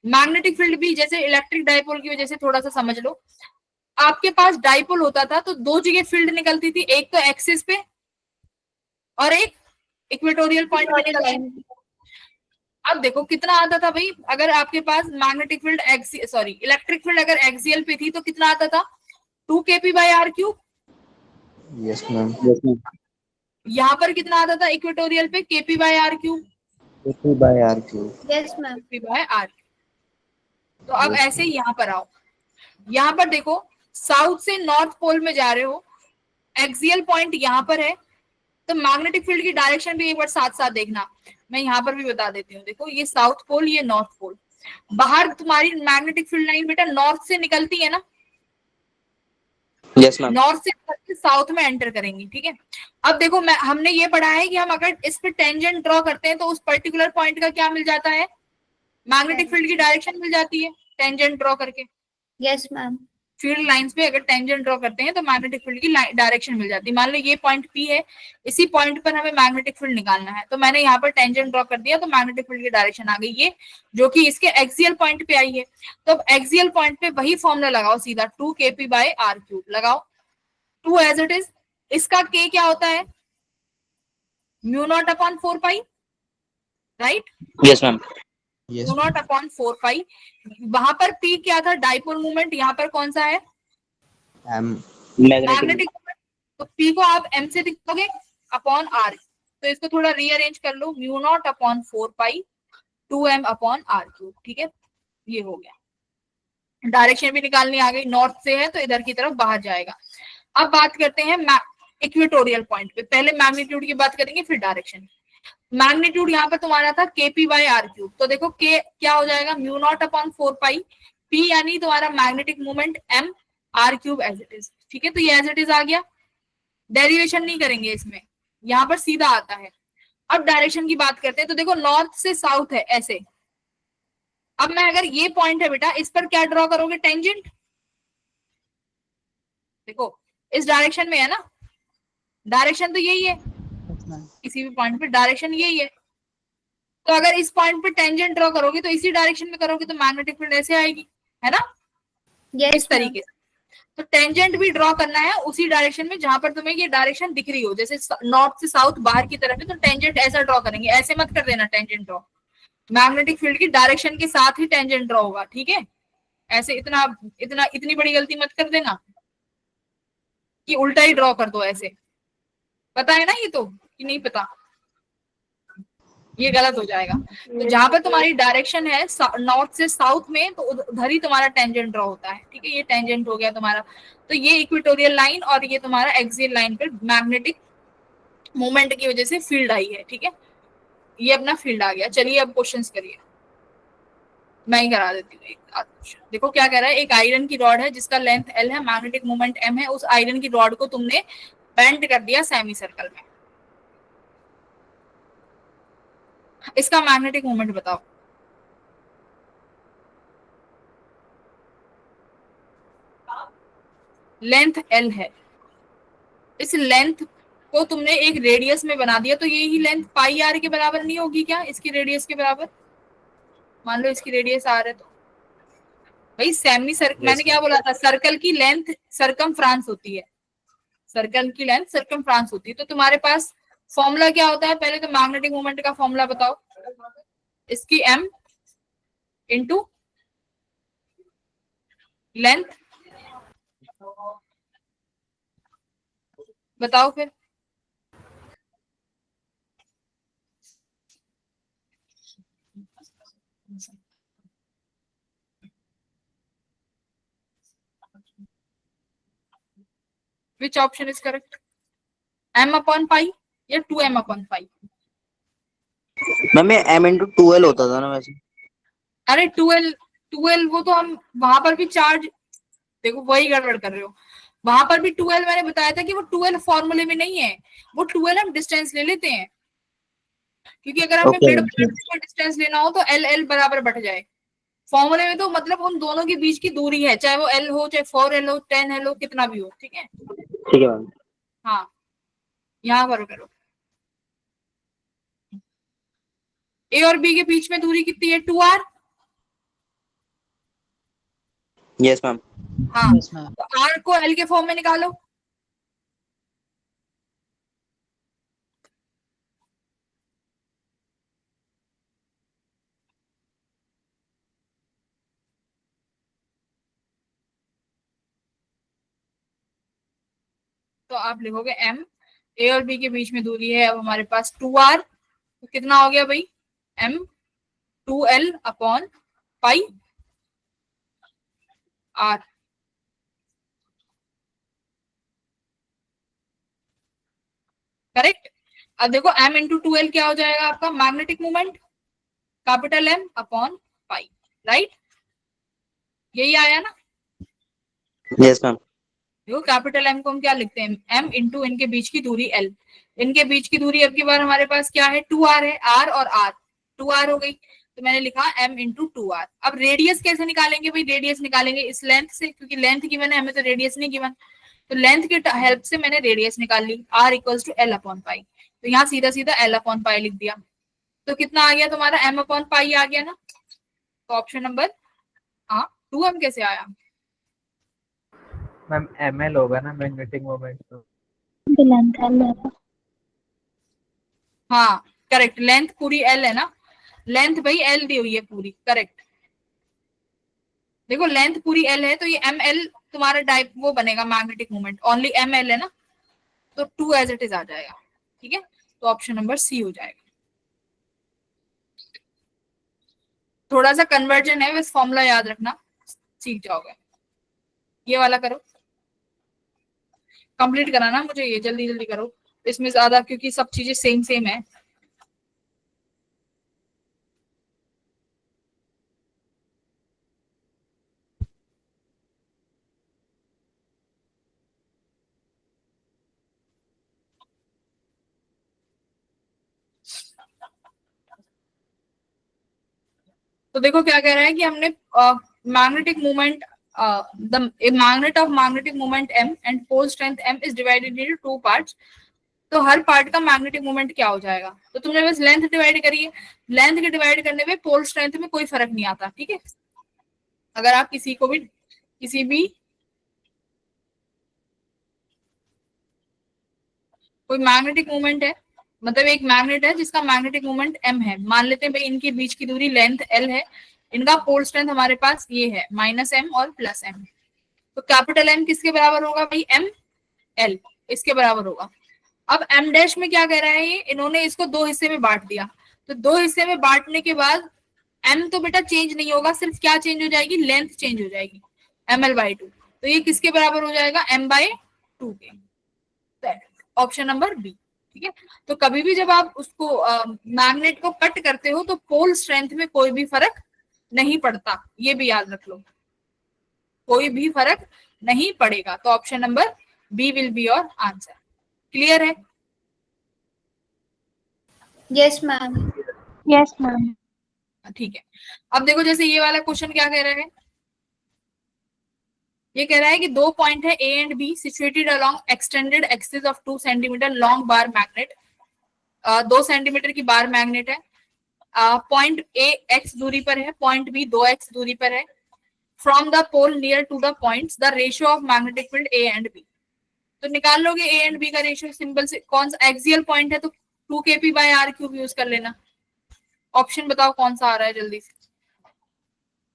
मैग्नेटिक फील्ड भी जैसे इलेक्ट्रिक डाइपोल की वजह से थोड़ा सा समझ लो। आपके पास डाइपोल होता था तो दो जगह फील्ड निकलती थी, एक तो एक्सिस पे और एक इक्वेटोरियल पॉइंट पे निकलती थी। अब देखो कितना आता था भाई, अगर आपके पास मैग्नेटिक फील्ड इलेक्ट्रिक फील्ड अगर एक्सियल पे थी तो कितना आता था? 2 kp/r³। Yes ma'am. यहाँ पर कितना आता था इक्वेटोरियल पे? kp/r³। kp/r³। Yes ma'am. kp/r³। तो अब ऐसे ही यहाँ पर आओ, यहाँ पर देखो साउथ से नॉर्थ पोल में जा रहे हो, एक्सियल पॉइंट यहाँ पर है, तो मैग्नेटिक फील्ड की डायरेक्शन भी एक बार साथ साथ देखना। मैं यहाँ पर भी बता देती हूँ। देखो ये साउथ पोल, ये नॉर्थ पोल। बाहर तुम्हारी मैग्नेटिक फील्ड लाइन बेटा नॉर्थ से निकलती है ना? Yes ma'am. नॉर्थ से निकल साउथ में एंटर करेंगी। ठीक है, अब देखो हमने ये पढ़ा है कि हम अगर इस पे टेंजेंट ड्रॉ करते हैं तो उस पर्टिकुलर पॉइंट का क्या मिल जाता है? मैग्नेटिक फील्ड की डायरेक्शन मिल जाती है टेंजेंट ड्रॉ करके। Yes ma'am. फील्ड लाइंस पे अगर टेंजेंट ड्रॉ करते हैं तो मैग्नेटिक फील्ड की डायरेक्शन मिल जाती है। मान लो ये पॉइंट P है, इसी पॉइंट पर हमें मैग्नेटिक फील्ड निकालना है, तो मैंने यहाँ पर टेंजेंट ड्रॉ कर दिया तो मैग्नेटिक फील्ड की डायरेक्शन आ गई ये, जो कि इसके एक्सियल पॉइंट पे आई है। तो अब एक्सियल पॉइंट पे वही फॉर्मूला लगाओ सीधा, 2 kp/r³ लगाओ, 2 एज इट इज। इसका k क्या होता है? μ0/4π, राइट? Yes ma'am. μ0/4π। वहां पर P क्या था? Dipole movement. यहाँ पर कौन सा है? Magnetic movement. तो P को आप m से लिखोगे अपॉन r, तो इसको थोड़ा रीअरेंज कर लो, μ0/4π 2m/r³। ठीक है, ये हो गया। डायरेक्शन भी निकालनी आ गई, नॉर्थ से है तो इधर की तरफ बाहर जाएगा। अब बात करते हैं इक्वेटोरियल पॉइंट पे। पहले मैग्नीट्यूड की बात करेंगे फिर डायरेक्शन। मैग्नीट्यूड यहाँ पर तुम्हारा था kp/r³, तो देखो k क्या हो जाएगा? μ0/4π, p यानी तुम्हारा magnetic movement m, r³ as it is. ठीक है, तो ये एज इट इज आ गया, डेरिवेशन नहीं करेंगे इसमें, यहाँ पर सीधा आता है। अब डायरेक्शन की बात करते हैं, तो देखो नॉर्थ से साउथ है ऐसे। अब मैं अगर ये पॉइंट है बेटा, इस पर क्या ड्रॉ करोगे? टेंजेंट। देखो इस डायरेक्शन में है ना, डायरेक्शन तो यही है, किसी भी पॉइंट पे डायरेक्शन यही है। तो अगर इस पॉइंट पे टेंजेंट ड्रॉ करोगे तो इसी डायरेक्शन में करोगे तो मैग्नेटिक फील्ड ऐसे आएगी, है ना? Yes, इस तरीके से। तो टेंजेंट भी ड्रॉ करना है उसी डायरेक्शन में जहां पर तुम्हें ये डायरेक्शन दिख रही हो, जैसे नॉर्थ से साउथ बाहर की तरफ है तो टेंजेंट ऐसा ड्रॉ करेंगे, ऐसे मत कर देना टेंजेंट ड्रॉ, मैग्नेटिक फील्ड की डायरेक्शन के साथ ही टेंजेंट ड्रॉ होगा, ठीक है। ऐसे इतना इतना इतनी बड़ी गलती मत कर देना कि उल्टा ही ड्रॉ कर दो ऐसे, पता है ना ये तो कि नहीं पता, ये गलत हो जाएगा। तो जहां पर तुम्हारी डायरेक्शन है नॉर्थ से साउथ में तो उधर ही तुम्हारा टेंजेंट ड्रॉ होता है, ठीक है। ये टेंजेंट हो गया तुम्हारा। तो ये इक्वेटोरियल लाइन और ये तुम्हारा एक्सियल लाइन पर मैग्नेटिक मूवमेंट की वजह से फील्ड आई है, ठीक है। ये अपना फील्ड आ गया। चलिए अब क्वेश्चंस करिए, मैं ही करा देती हूँ एक आध क्वेश्चन। देखो क्या कह रहा है, एक आयरन की रॉड है जिसका लेंथ एल है, मैग्नेटिक मूवमेंट एम है, उस आयरन की रॉड को तुमने बेंड कर दिया सेमी सर्कल में, इसका मैग्नेटिक मोमेंट बताओ। लेंथ एल है, इस लेंथ को तुमने एक रेडियस में बना दिया, तो यही लेंथ पाई आर के बराबर नहीं होगी क्या, इसकी रेडियस के बराबर। मान लो इसकी रेडियस आर है तो भाई सेमी सर्कल, मैंने क्या बोला था, सर्कल की लेंथ सरकमफ्रांस होती है, सर्कल की लेंथ सरकमफ्रांस होती है। तो तुम्हारे पास फॉर्मूला क्या होता है, पहले तो मैग्नेटिक मोमेंट का फॉर्मूला बताओ, इसकी m इंटू लेंथ, बताओ फिर। Which option is correct, m upon pi या 2m अपॉन पाई। मैम ये m इंटू 2l होता था ना वैसे। अरे 2l वो तो हम वहां पर भी चार्ज, देखो वही गड़बड़ कर रहे हो, वहां पर भी 2l मैंने बताया था कि वो 2l फॉर्मूले में नहीं है, वो 2l हम डिस्टेंस ले लेते हैं, क्योंकि अगर हमें Okay, मिड का डिस्टेंस लेना हो तो एल एल बराबर बढ़ जाए। फॉर्मूले में तो मतलब उन दोनों के बीच की दूरी है, चाहे वो एल हो, चाहे 4l हो, 10l हो, कितना भी हो, ठीक है। ठीक है मैम। हाँ, यहाँ पर करो, ए और बी के बीच में दूरी कितनी है, 2r। Yes ma'am. हाँ, Yes, ma'am. तो r को l के फॉर्म में निकालो। तो आप लिखोगे m, ए और बी के बीच में दूरी है अब हमारे पास 2r, तो कितना हो गया भाई, m 2l upon pi r। Correct. अब देखो m इंटू 2l क्या हो जाएगा आपका, magnetic moment capital M upon pi, right, यही आया ना। Yes ma'am. देखो कैपिटल M को हम क्या लिखते हैं, m इंटू इनके बीच की दूरी l, इनके बीच की दूरी अब की बार हमारे पास क्या है, 2r है, r और r 2r हो गई, तो मैंने लिखा m इंटू 2r। अब रेडियस कैसे निकालेंगे भाई, रेडियस निकालेंगे इस लेंथ से, क्योंकि लेंथ गिवन है हमें तो रेडियस नहीं गिवन, तो लेंथ की हेल्प से मैंने रेडियस निकाल ली, r equals to L upon pi, तो यहाँ सीधा सीधा एल अपॉन पाई लिख दिया, तो कितना आ गया तुम्हारा, m अपॉन पाई आ गया ना। तो ऑप्शन नंबर, हाँ 2m कैसे आया, मैम ml होगा ना मैग्नेटिक मोमेंट तो। हाँ करेक्ट, लेंथ पूरी l है ना, लेंथ भाई l दी हुई है पूरी, करेक्ट। देखो लेंथ पूरी l है तो ये ml तुम्हारा टाइप वो बनेगा मैग्नेटिक मोमेंट, ओनली ml है ना, तो 2 एज इट इज आ जाएगा, ठीक है। तो ऑप्शन नंबर सी हो जाएगा। थोड़ा सा कन्वर्जन है, बस फॉर्मूला याद रखना, सीख जाओगे। ये वाला करो, कंप्लीट कराना मुझे, ये जल्दी जल्दी करो, इसमें ज्यादा क्योंकि सब चीजें सेम सेम है। तो देखो क्या कह रहा है कि हमने magnetic movement, the magnet of magnetic movement m and pole strength m is divided into 2 parts. तो हर पार्ट का मैग्नेटिक मूवमेंट क्या हो जाएगा, तो तुमने बस लेंथ डिवाइड करिए, लेंथ के डिवाइड करने में पोल स्ट्रेंथ में कोई फर्क नहीं आता, ठीक है। अगर आप किसी भी कोई मैग्नेटिक मोमेंट है, मतलब एक मैग्नेट है जिसका मैग्नेटिक मोमेंट m है, मान लेते हैं भाई इनके बीच की दूरी लेंथ l है, इनका पोल स्ट्रेंथ हमारे पास ये है -m और +m। तो कैपिटल M किसके बराबर होगा भाई, m l इसके बराबर होगा। अब m डैश में क्या कह रहा है ये, इन्होंने इसको दो हिस्से में बांट दिया, तो दो हिस्से में बांटने के बाद m तो बेटा चेंज नहीं होगा, सिर्फ क्या चेंज हो जाएगी, लेंथ चेंज हो जाएगी ml/2। तो ये किसके बराबर हो जाएगा, m/2 के। ऑप्शन नंबर बी, ठीक है। तो कभी भी जब आप उसको मैग्नेट को कट करते हो तो पोल स्ट्रेंथ में कोई भी फर्क नहीं पड़ता, ये भी याद रख लो, कोई भी फर्क नहीं पड़ेगा। तो option number B will be your answer. Clear है? Yes ma'am. Yes ma'am. ठीक है। अब देखो जैसे ये वाला क्वेश्चन क्या कह रहा है, ये कह रहा है कि दो पॉइंट है A and B situated along extended axis of 2 centimetre long bar magnet, 2 centimetre की बार मैग्नेट है, पॉइंट A x दूरी पर है, पॉइंट B 2x दूरी पर है। From the pole near to the points the ratio of magnetic field A and B। तो निकाल लोगे A एंड B का रेशियो, सिंपल से कौन सा एक्सियल पॉइंट है तो 2kp/r³ यूज कर लेना। ऑप्शन बताओ कौन सा आ रहा है जल्दी से।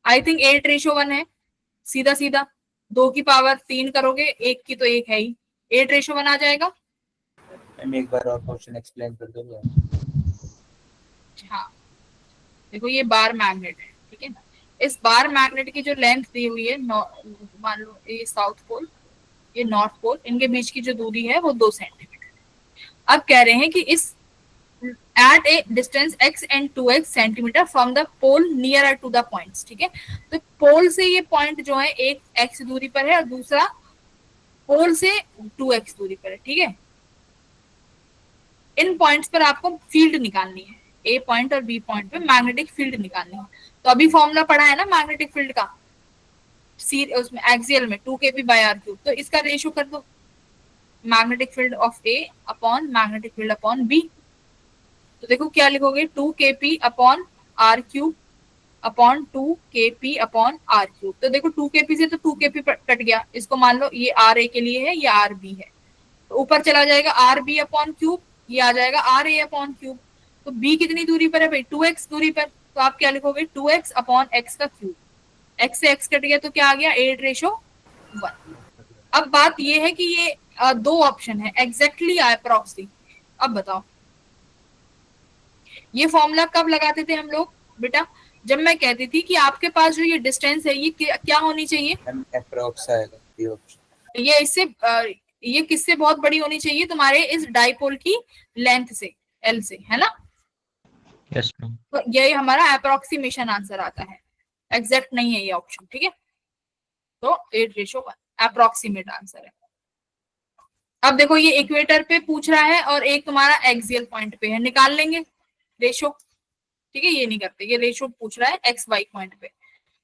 आई थिंक 8:1 है, सीधा सीधा 2 की पावर 3 करोगे, 1 की तो 1 है ही, 8:1 आ जाएगा। मैम एक बार और क्वेश्चन एक्सप्लेन कर दोगे? हाँ देखो ये बार मैग्नेट है, ठीक है ना, इस बार मैग्नेट की जो लेंथ दी हुई है, मान लो ये साउथ पोल, ये नॉर्थ पोल, इनके बीच की जो दूरी है वो 2 सेंटीमीटर। अब कह रहे हैं कि इस at a distance x and 2x centimetre from the pole near to the points, ठीक है। तो पोल से ये पॉइंट जो है एक x दूरी पर है और दूसरा पोल से 2x दूरी पर है, ठीक है। इन पॉइंट्स पर आपको फील्ड निकालनी है, A पॉइंट और B पॉइंट पे मैग्नेटिक फील्ड निकालनी है। तो अभी फॉर्मूला पढ़ा है ना मैग्नेटिक फील्ड का, उसमें एक्सियल में 2kp/r³, तो इसका रेशियो कर दो, magnetic field of A upon magnetic field upon B। तो देखो क्या लिखोगे, 2kp/r³ अपॉन 2kp/r³। तो देखो 2kp से तो 2kp कट गया, इसको मान लो ये RA के लिए है, ये RB है, तो ऊपर चला जाएगा RB/3, ये आ जाएगा RA/3। तो B कितनी दूरी पर है भाई, 2x दूरी पर, तो आप क्या लिखोगे, 2x/x³। x से x कट गया तो क्या आ गया, 8:1। अब बात ये है कि ये दो ऑप्शन है, एग्जैक्टली अप्रॉक्सी। अब बताओ ये फॉर्मूला कब लगाते थे हम लोग बेटा, जब मैं कहती थी कि आपके पास जो ये डिस्टेंस है ये क्या होनी चाहिए, अप्रॉक्स आएगा ये ऑप्शन, ये इससे ये किससे बहुत बड़ी होनी चाहिए, तुम्हारे इस डाइपोल की लेंथ से, L से, है ना। Yes ma'am. तो ये हमारा अप्रोक्सीमेशन आंसर आता है, एग्जैक्ट नहीं है ये ऑप्शन, ठीक है। तो 8:1 अप्रोक्सीमेट आंसर है। अब देखो ये इक्वेटर पे पूछ रहा है और एक तुम्हारा एक्सियल पॉइंट पे है, निकाल लेंगे रेशो, ठीक है। ये नहीं करते, ये रेशो पूछ रहा है एक्स वाई पॉइंट पे,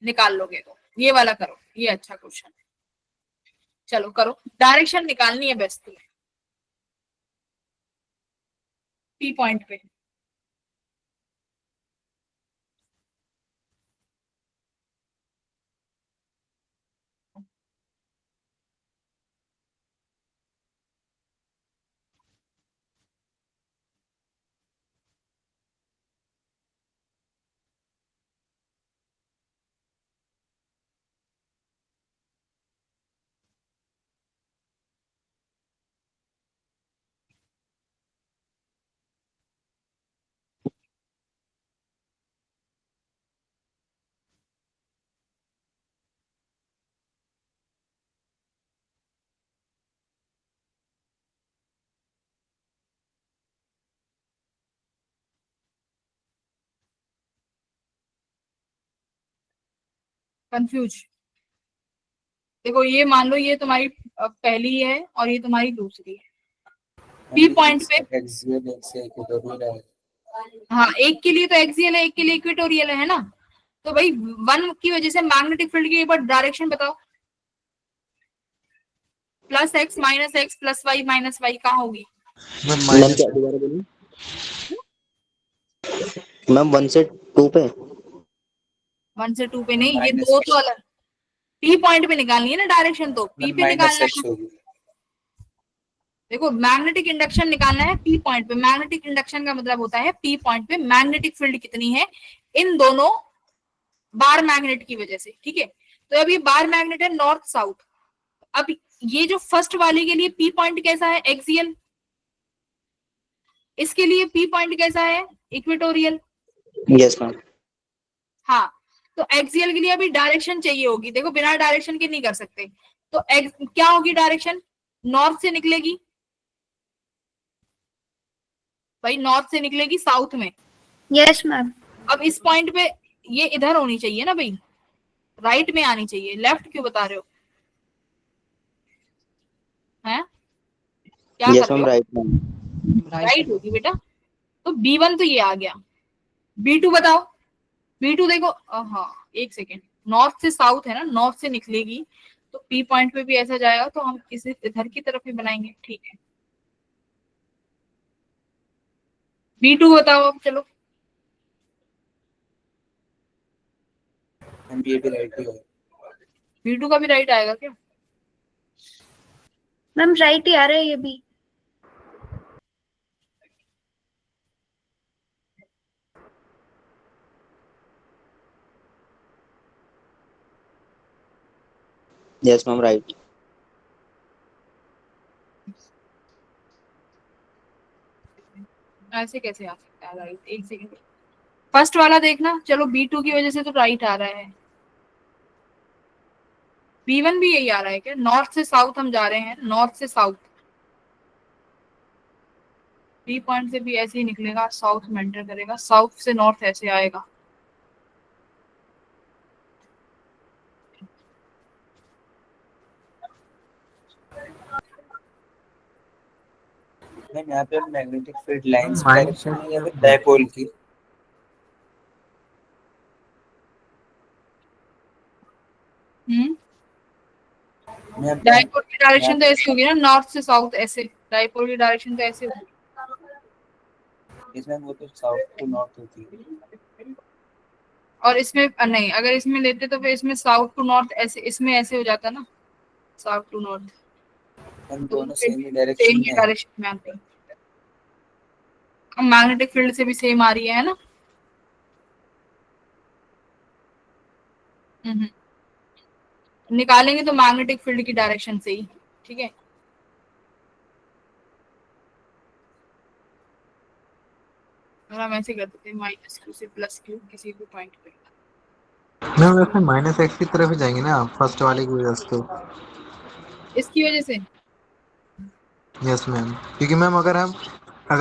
निकाल लोगे तो ये वाला करो, ये अच्छा क्वेश्चन। चलो करो, डायरेक्शन निकालनी है बेस्ट तुम्हें, पी पॉइंट पे। कंफ्यूज, देखो ये मान लो ये तुम्हारी पहली है और ये तुम्हारी दूसरी है, पी पॉइंट पे एक्सियल इक्वेटोरियल है। हाँ एक के लिए तो एक्सियल है, एक के लिए इक्वेटोरियल है ना। तो भाई 1 की वजह से मैग्नेटिक फील्ड की एक बार डायरेक्शन बताओ, +x - x +y - y कहाँ होगी। मैम क्या दोबारा बोलिए मैम, 1 से 2 पे, 1 से 2 पे नहीं, ये दो तो अलग, पी पॉइंट पे निकालनी है ना डायरेक्शन, तो पी पे निकालना है। देखो मैग्नेटिक इंडक्शन निकालना है पी पॉइंट पे। मैग्नेटिक इंडक्शन का मतलब होता है पी पॉइंट पे मैग्नेटिक फील्ड कितनी है इन दोनों बार मैग्नेट की वजह से, ठीक है। तो अब ये बार मैग्नेट है नॉर्थ साउथ। अब ये जो फर्स्ट वाले के लिए पी पॉइंट कैसा है, एक्सियल। इसके लिए पी पॉइंट कैसा है, इक्वेटोरियल। Yes ma'am. हाँ, तो एक्सियल के लिए अभी डायरेक्शन चाहिए होगी। देखो बिना डायरेक्शन के नहीं कर सकते। तो क्या होगी डायरेक्शन, नॉर्थ से निकलेगी भाई, नॉर्थ से निकलेगी साउथ में। Yes ma'am. अब इस पॉइंट पे ये इधर होनी चाहिए ना भाई, राइट में आनी चाहिए। लेफ्ट क्यों बता रहे हो, हैं क्या यस कर रहे मैम, हो, राइट मैम। राइट होगी बेटा। तो B1 तो ये आ गया। B2 बताओ। B2 देखो, हाँ एक सेकेंड, नॉर्थ से साउथ है ना, नॉर्थ से निकलेगी तो पी पॉइंट पे भी ऐसा जाएगा, तो हम इसे इधर की तरफ ही बनाएंगे, ठीक है। B2 बताओ अब, चलो। ये भी राइट ही है। B2 का भी राइट आएगा क्या? मैम राइट ही आ रहा है ये भी। Yes ma'am, right. ऐसे कैसे आ सकता है राइट, एक सेकेंड। फर्स्ट वाला देखना, चलो B2 की वजह से तो राइट आ रहा है। B1 भी यही आ रहा है क्या, नॉर्थ से साउथ हम जा रहे हैं, नॉर्थ से साउथ। बी पॉइंट से भी ऐसे ही निकलेगा, साउथ में एंटर करेगा, साउथ से नॉर्थ ऐसे आएगा। मैम यहाँ पे मैग्नेटिक फील्ड लाइंस की माइनस डायरेक्शन है या फिर डायपोल की? मैम डायपोल की डायरेक्शन तो ऐसी होगी ना, नॉर्थ से साउथ ऐसे। डायपोल की डायरेक्शन तो ऐसे होगी। इसमें वो तो साउथ टू नॉर्थ होती है। और इसमें नहीं, अगर इसमें लेते तो फिर इसमें साउथ टू नॉर्थ ऐसे, इसमें ऐसे हो जाता ना, साउथ टू नॉर्थ। हम तो दोनों फिर सेम ही सेम डायरेक्शन ही में है। डायरेक्शन में आते हैं। मैग्नेटिक फील्ड से भी सेम आ रही है ना। निकालेंगे तो मैग्नेटिक फील्ड की डायरेक्शन से ही, ठीक है। और हम ऐसे करते थे माइनस क्यू से प्लस क्यू किसी भी पॉइंट पे। मैम वैसे माइनस एक्स की तरफ ही जाएंगे ना आप फर्स्ट वाले की वजह से। इसकी वजह से यस मैम, क्योंकि मैम अगर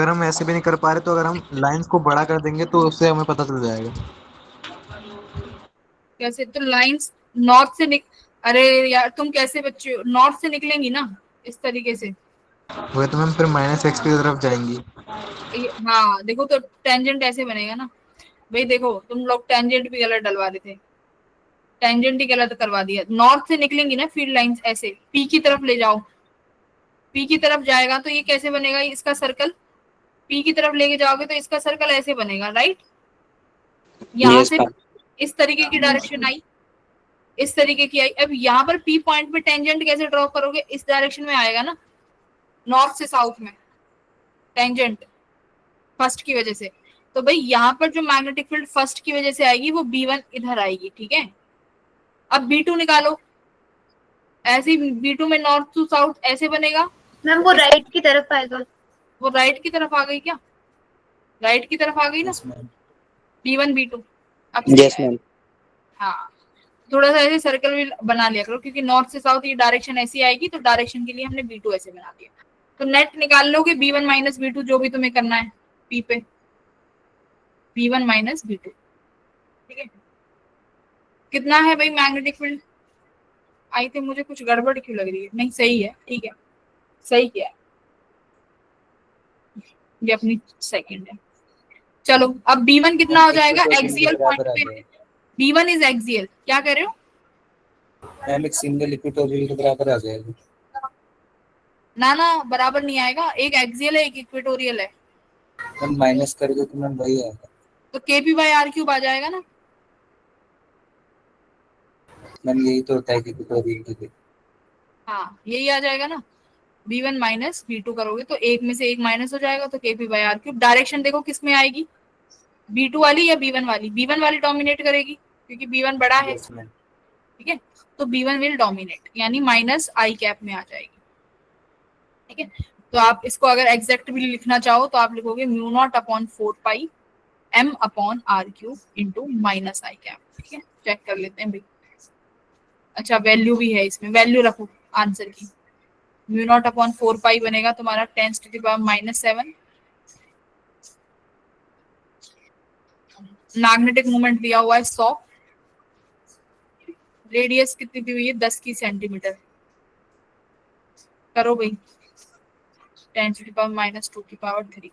हम ऐसे भी नहीं कर पा रहे तो अगर हम लाइंस को बड़ा कर देंगे तो उससे हमें पता चल जाएगा। कैसे, तो लाइंस नॉर्थ से अरे यार तुम कैसे बच्चे हो, नॉर्थ से निकलेंगी ना इस तरीके से। वही तो मैम फिर माइनस एक्स की तरफ जाएंगी। हाँ देखो, तो टेंजेंट ऐसे बनेगा ना भाई। देखो तुम लोग टेंजेंट भी गलत डलवा रहे थे, टेंजेंट ही गलत करवा दिया। नॉर्थ से निकलेंगी ना फील्ड लाइंस ऐसे, पी की तरफ ले जाओ, पी की तरफ जाएगा तो ये कैसे बनेगा, इसका सर्कल। पी की तरफ लेके जाओगे तो इसका सर्कल ऐसे बनेगा, राइट। यहाँ यस से मैम। इस तरीके की डायरेक्शन आई, इस तरीके की आई। अब यहाँ पर पी पॉइंट पे टेंजेंट कैसे ड्रॉ करोगे, इस डायरेक्शन में आएगा ना, नॉर्थ से साउथ में टेंजेंट फर्स्ट की वजह से। तो भाई यहाँ पर जो मैग्नेटिक फील्ड फर्स्ट की वजह से आएगी वो B1 इधर आएगी, ठीक है। अब B2 निकालो, ऐसे ही B2 में नॉर्थ टू साउथ ऐसे बनेगा। मैम वो राइट की तरफ आएगा। वो राइट की तरफ आ गई क्या, राइट की तरफ आ गई ना, यस मैम। B1 B2। अब सही यस है। मैम। हाँ, थोड़ा सा ऐसे सर्कल भी बना लिया करो, क्योंकि नॉर्थ से साउथ ये डायरेक्शन ऐसी आएगी, तो डायरेक्शन के लिए हमने B2 ऐसे बना दिया। तो नेट निकाल लोगे B1 माइनस B2, जो भी तुम्हें करना है P पे, B1 माइनस B2, ठीक है। कितना है भाई मैग्नेटिक फील्ड, आई थिंक मुझे कुछ गड़बड़ क्यों लग रही है, नहीं सही है, ठीक है, सही किया है। ये अपनी सेकंड है। चलो अब B1 कितना हो जाएगा, एक्सियल पॉइंट पे। B1 इज एक्सियल, क्या कह रहे हो। मैम एक सिंगल इक्वेटोरियल के बराबर आ जाएगा। ना ना, बराबर नहीं आएगा, एक एक्सियल है एक इक्वेटोरियल है। मैम माइनस करोगे तो मैम वही आएगा। तो KP/R³ आ जाएगा ना। मैम यही तो होता है कि इक्वेटोरियल के लिए। हाँ यही आ जाएगा ना। B1 माइनस B2 करोगे तो एक में से एक माइनस हो जाएगा, तो KP by R cube. Direction देखो किस में आएगी, B2 वाली या B1 वाली? B1 वाली डोमिनेट करेगी क्योंकि B1 बड़ा है, यस मैम। ठीक है। तो B1 विल डोमिनेट, यानी माइनस आई कैप में आ जाएगी, ठीक है। तो आप इसको अगर एग्जैक्ट भी लिखना चाहो तो आप लिखोगे mu naught upon 4 pi M upon R cube into minus I cap, ठीक है। चेक कर लेते हैं भाई। अच्छा वैल्यू भी है इसमें, वैल्यू रखो आंसर की। म्यू नॉट अपॉन 4 पाई बनेगा तुम्हारा 10⁻⁻7। मैग्नेटिक मोमेंट दिया हुआ है 100, रेडियस कितनी दी हुई है 10 की सेंटीमीटर। करो भाई, 10⁻⁻2�3।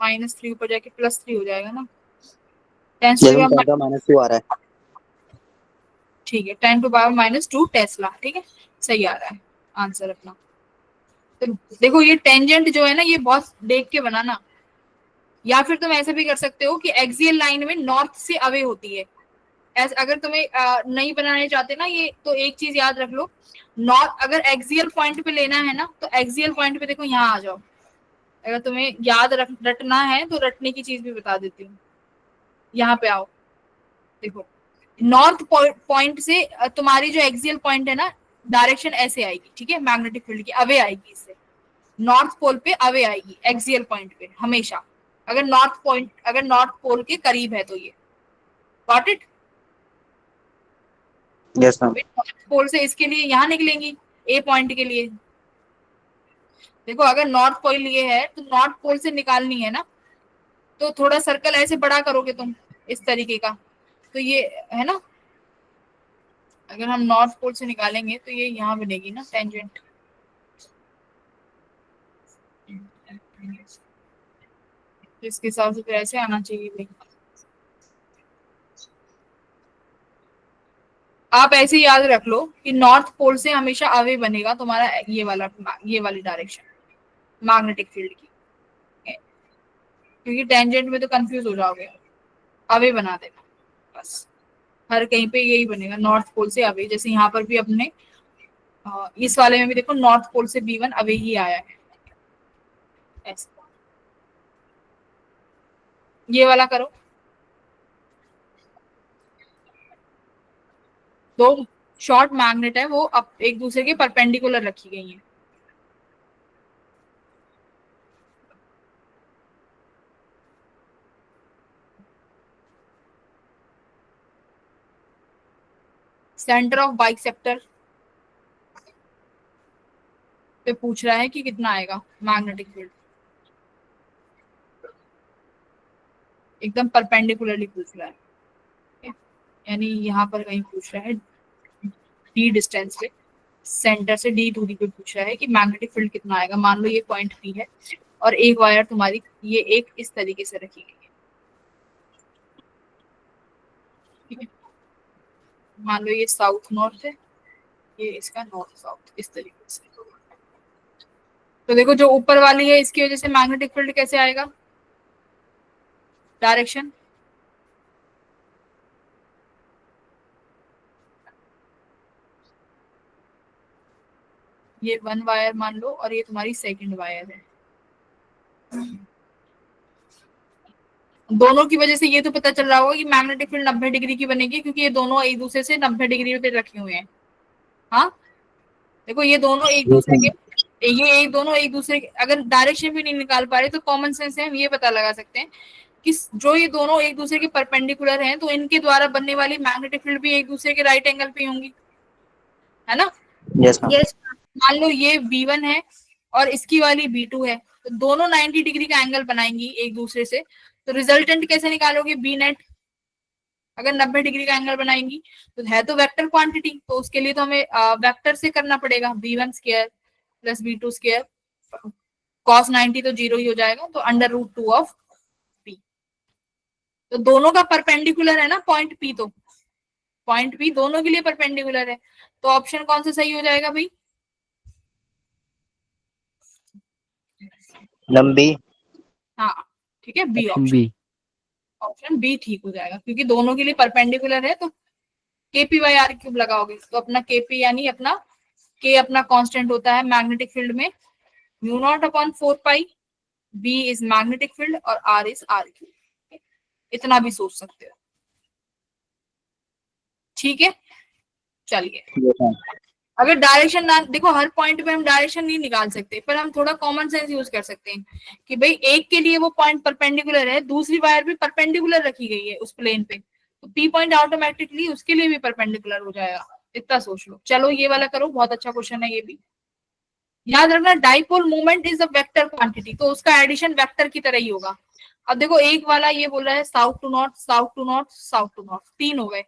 -3 ऊपर जाके +3 हो जाएगा ना। 10 ये -2 आ रहा है। ठीक है, 10⁻⁻2 टेस्ला, ठीक है, सही आ रहा है आंसर अपना। तो देखो ये टेंजेंट जो है ना, ये बहुत देख के बनाना, या फिर तुम ऐसे भी कर सकते हो कि एक्सियल लाइन में नॉर्थ से अवे होती है। ऐसे अगर तुम्हें नहीं बनाने चाहते ना ये, तो एक चीज याद रख लो, नॉर्थ अगर एक्सियल पॉइंट पे लेना है ना, तो एक्सियल पॉइंट पे देखो यहाँ आ जाओ। अगर तुम्हें याद रटना है तो रटने की चीज भी बता देती हूँ। यहाँ पे आओ, देखो नॉर्थ पॉइंट से तुम्हारी जो एक्सियल पॉइंट है ना, डायरेक्शन ऐसे आएगी, ठीक है, मैग्नेटिक फील्ड की अवे आएगी, इससे नॉर्थ पोल पे अवे आएगी एक्सियल पॉइंट पे हमेशा, अगर नॉर्थ पोल के करीब है तो। ये got it? Yes ma'am. North pole से इसके लिए यहाँ निकलेंगी ए पॉइंट के लिए। देखो अगर नॉर्थ पोल ये है तो नॉर्थ पोल से निकालनी है ना, तो थोड़ा सर्कल ऐसे बड़ा करोगे तुम इस तरीके का, तो ये है ना, अगर हम नॉर्थ पोल से निकालेंगे तो ये यहाँ बनेगी ना टेंजेंट। इसके हिसाब से फिर ऐसे आना चाहिए भाई। आप ऐसे याद रख लो कि नॉर्थ पोल से हमेशा अवे बनेगा तुम्हारा ये वाली डायरेक्शन मैग्नेटिक फील्ड की, क्योंकि टेंजेंट में तो कंफ्यूज हो जाओगे। अवे बना देना बस, हर कहीं पे यही बनेगा, नॉर्थ पोल से अवे। जैसे यहाँ पर भी अपने इस वाले में भी देखो नॉर्थ पोल से B1 अवे ही आया है, ऐसे। ये वाला करो, दो शॉर्ट मैग्नेट है वो अब एक दूसरे के परपेंडिकुलर रखी गई है। सेंटर ऑफ बाइसेक्टर पे पूछ रहा है कि कितना आएगा मैग्नेटिक फील्ड, एकदम परपेंडिकुलरली पूछ रहा है, यानी यहाँ पर कहीं पूछ रहा है D डिस्टेंस पे, सेंटर से D दूरी पे पूछ रहा है कि मैग्नेटिक फील्ड कितना आएगा। मान लो ये पॉइंट P है और एक वायर तुम्हारी ये एक इस तरीके से रखी गई है, ठीक है। मान लो ये साउथ नॉर्थ है, ये इसका नॉर्थ साउथ, इस तरीके से। तो देखो जो ऊपर वाली है इसकी वजह से मैग्नेटिक फील्ड कैसे आएगा, डायरेक्शन ये 1 वायर मान लो और ये तुम्हारी सेकंड वायर है, दोनों की वजह से ये तो पता चल रहा होगा कि मैग्नेटिक फील्ड 90 डिग्री की बनेगी, क्योंकि ये दोनों एक दूसरे से 90 डिग्री पे रखे हुए हैं। हाँ देखो ये दोनों एक दूसरे के, ये दोनों एक दूसरे के, अगर डायरेक्शन भी नहीं निकाल पा रहे तो कॉमन सेंस से हम ये पता लगा सकते हैं कि जो ये दोनों एक दूसरे के परपेंडिकुलर हैं, तो इनके द्वारा बनने वाली मैग्नेटिक फील्ड भी एक दूसरे के राइट एंगल पे होंगी, है ना। Yes ma'am. यस मान लो ये B1 है और इसकी वाली B2 है, तो दोनों 90 डिग्री का एंगल बनाएंगी एक दूसरे से, तो रिजल्टेंट कैसे निकालोगे B नेट, अगर 90 डिग्री का एंगल बनाएंगी तो है तो वेक्टर क्वांटिटी, तो उसके लिए तो हमें वेक्टर से करना पड़ेगा, B1 square plus B2 square, cos 90 तो 0 ही हो जाएगा, तो √2 ऑफ P। तो दोनों का परपेंडिकुलर है ना पॉइंट P, तो पॉइंट बी दोनों के लिए परपेंडिकुलर है, तो ऑप्शन कौन सा सही हो जाएगा भाई? लंबी। हाँ ठीक है, B option option, B. Option B ठीक हो जाएगा, क्योंकि दोनों के लिए परपेंडिकुलर है, तो केपी बाई आर क्यूब लगाओगे तो अपना केपी यानी अपना के अपना कांस्टेंट होता है मैग्नेटिक फील्ड में, mu naught upon 4 pi, B is magnetic field और आर इज आर क्यूब, इतना भी सोच सकते हो। ठीक है, चलिए अगर डायरेक्शन ना देखो, हर पॉइंट पे हम डायरेक्शन नहीं निकाल सकते, पर हम थोड़ा कॉमन सेंस यूज कर सकते हैं कि भाई एक के लिए वो पॉइंट परपेंडिकुलर है, दूसरी वायर भी परपेंडिकुलर रखी गई है उस प्लेन पे, तो पी पॉइंट ऑटोमेटिकली उसके लिए भी परपेंडिकुलर हो जाएगा, इतना सोच लो। चलो ये वाला करो, बहुत अच्छा क्वेश्चन है ये भी। याद रखना dipole moment is a vector quantity, तो उसका एडिशन वेक्टर की तरह ही होगा। अब देखो एक वाला ये बोल रहा है south to north, south to north, south to north, तीन हो गए,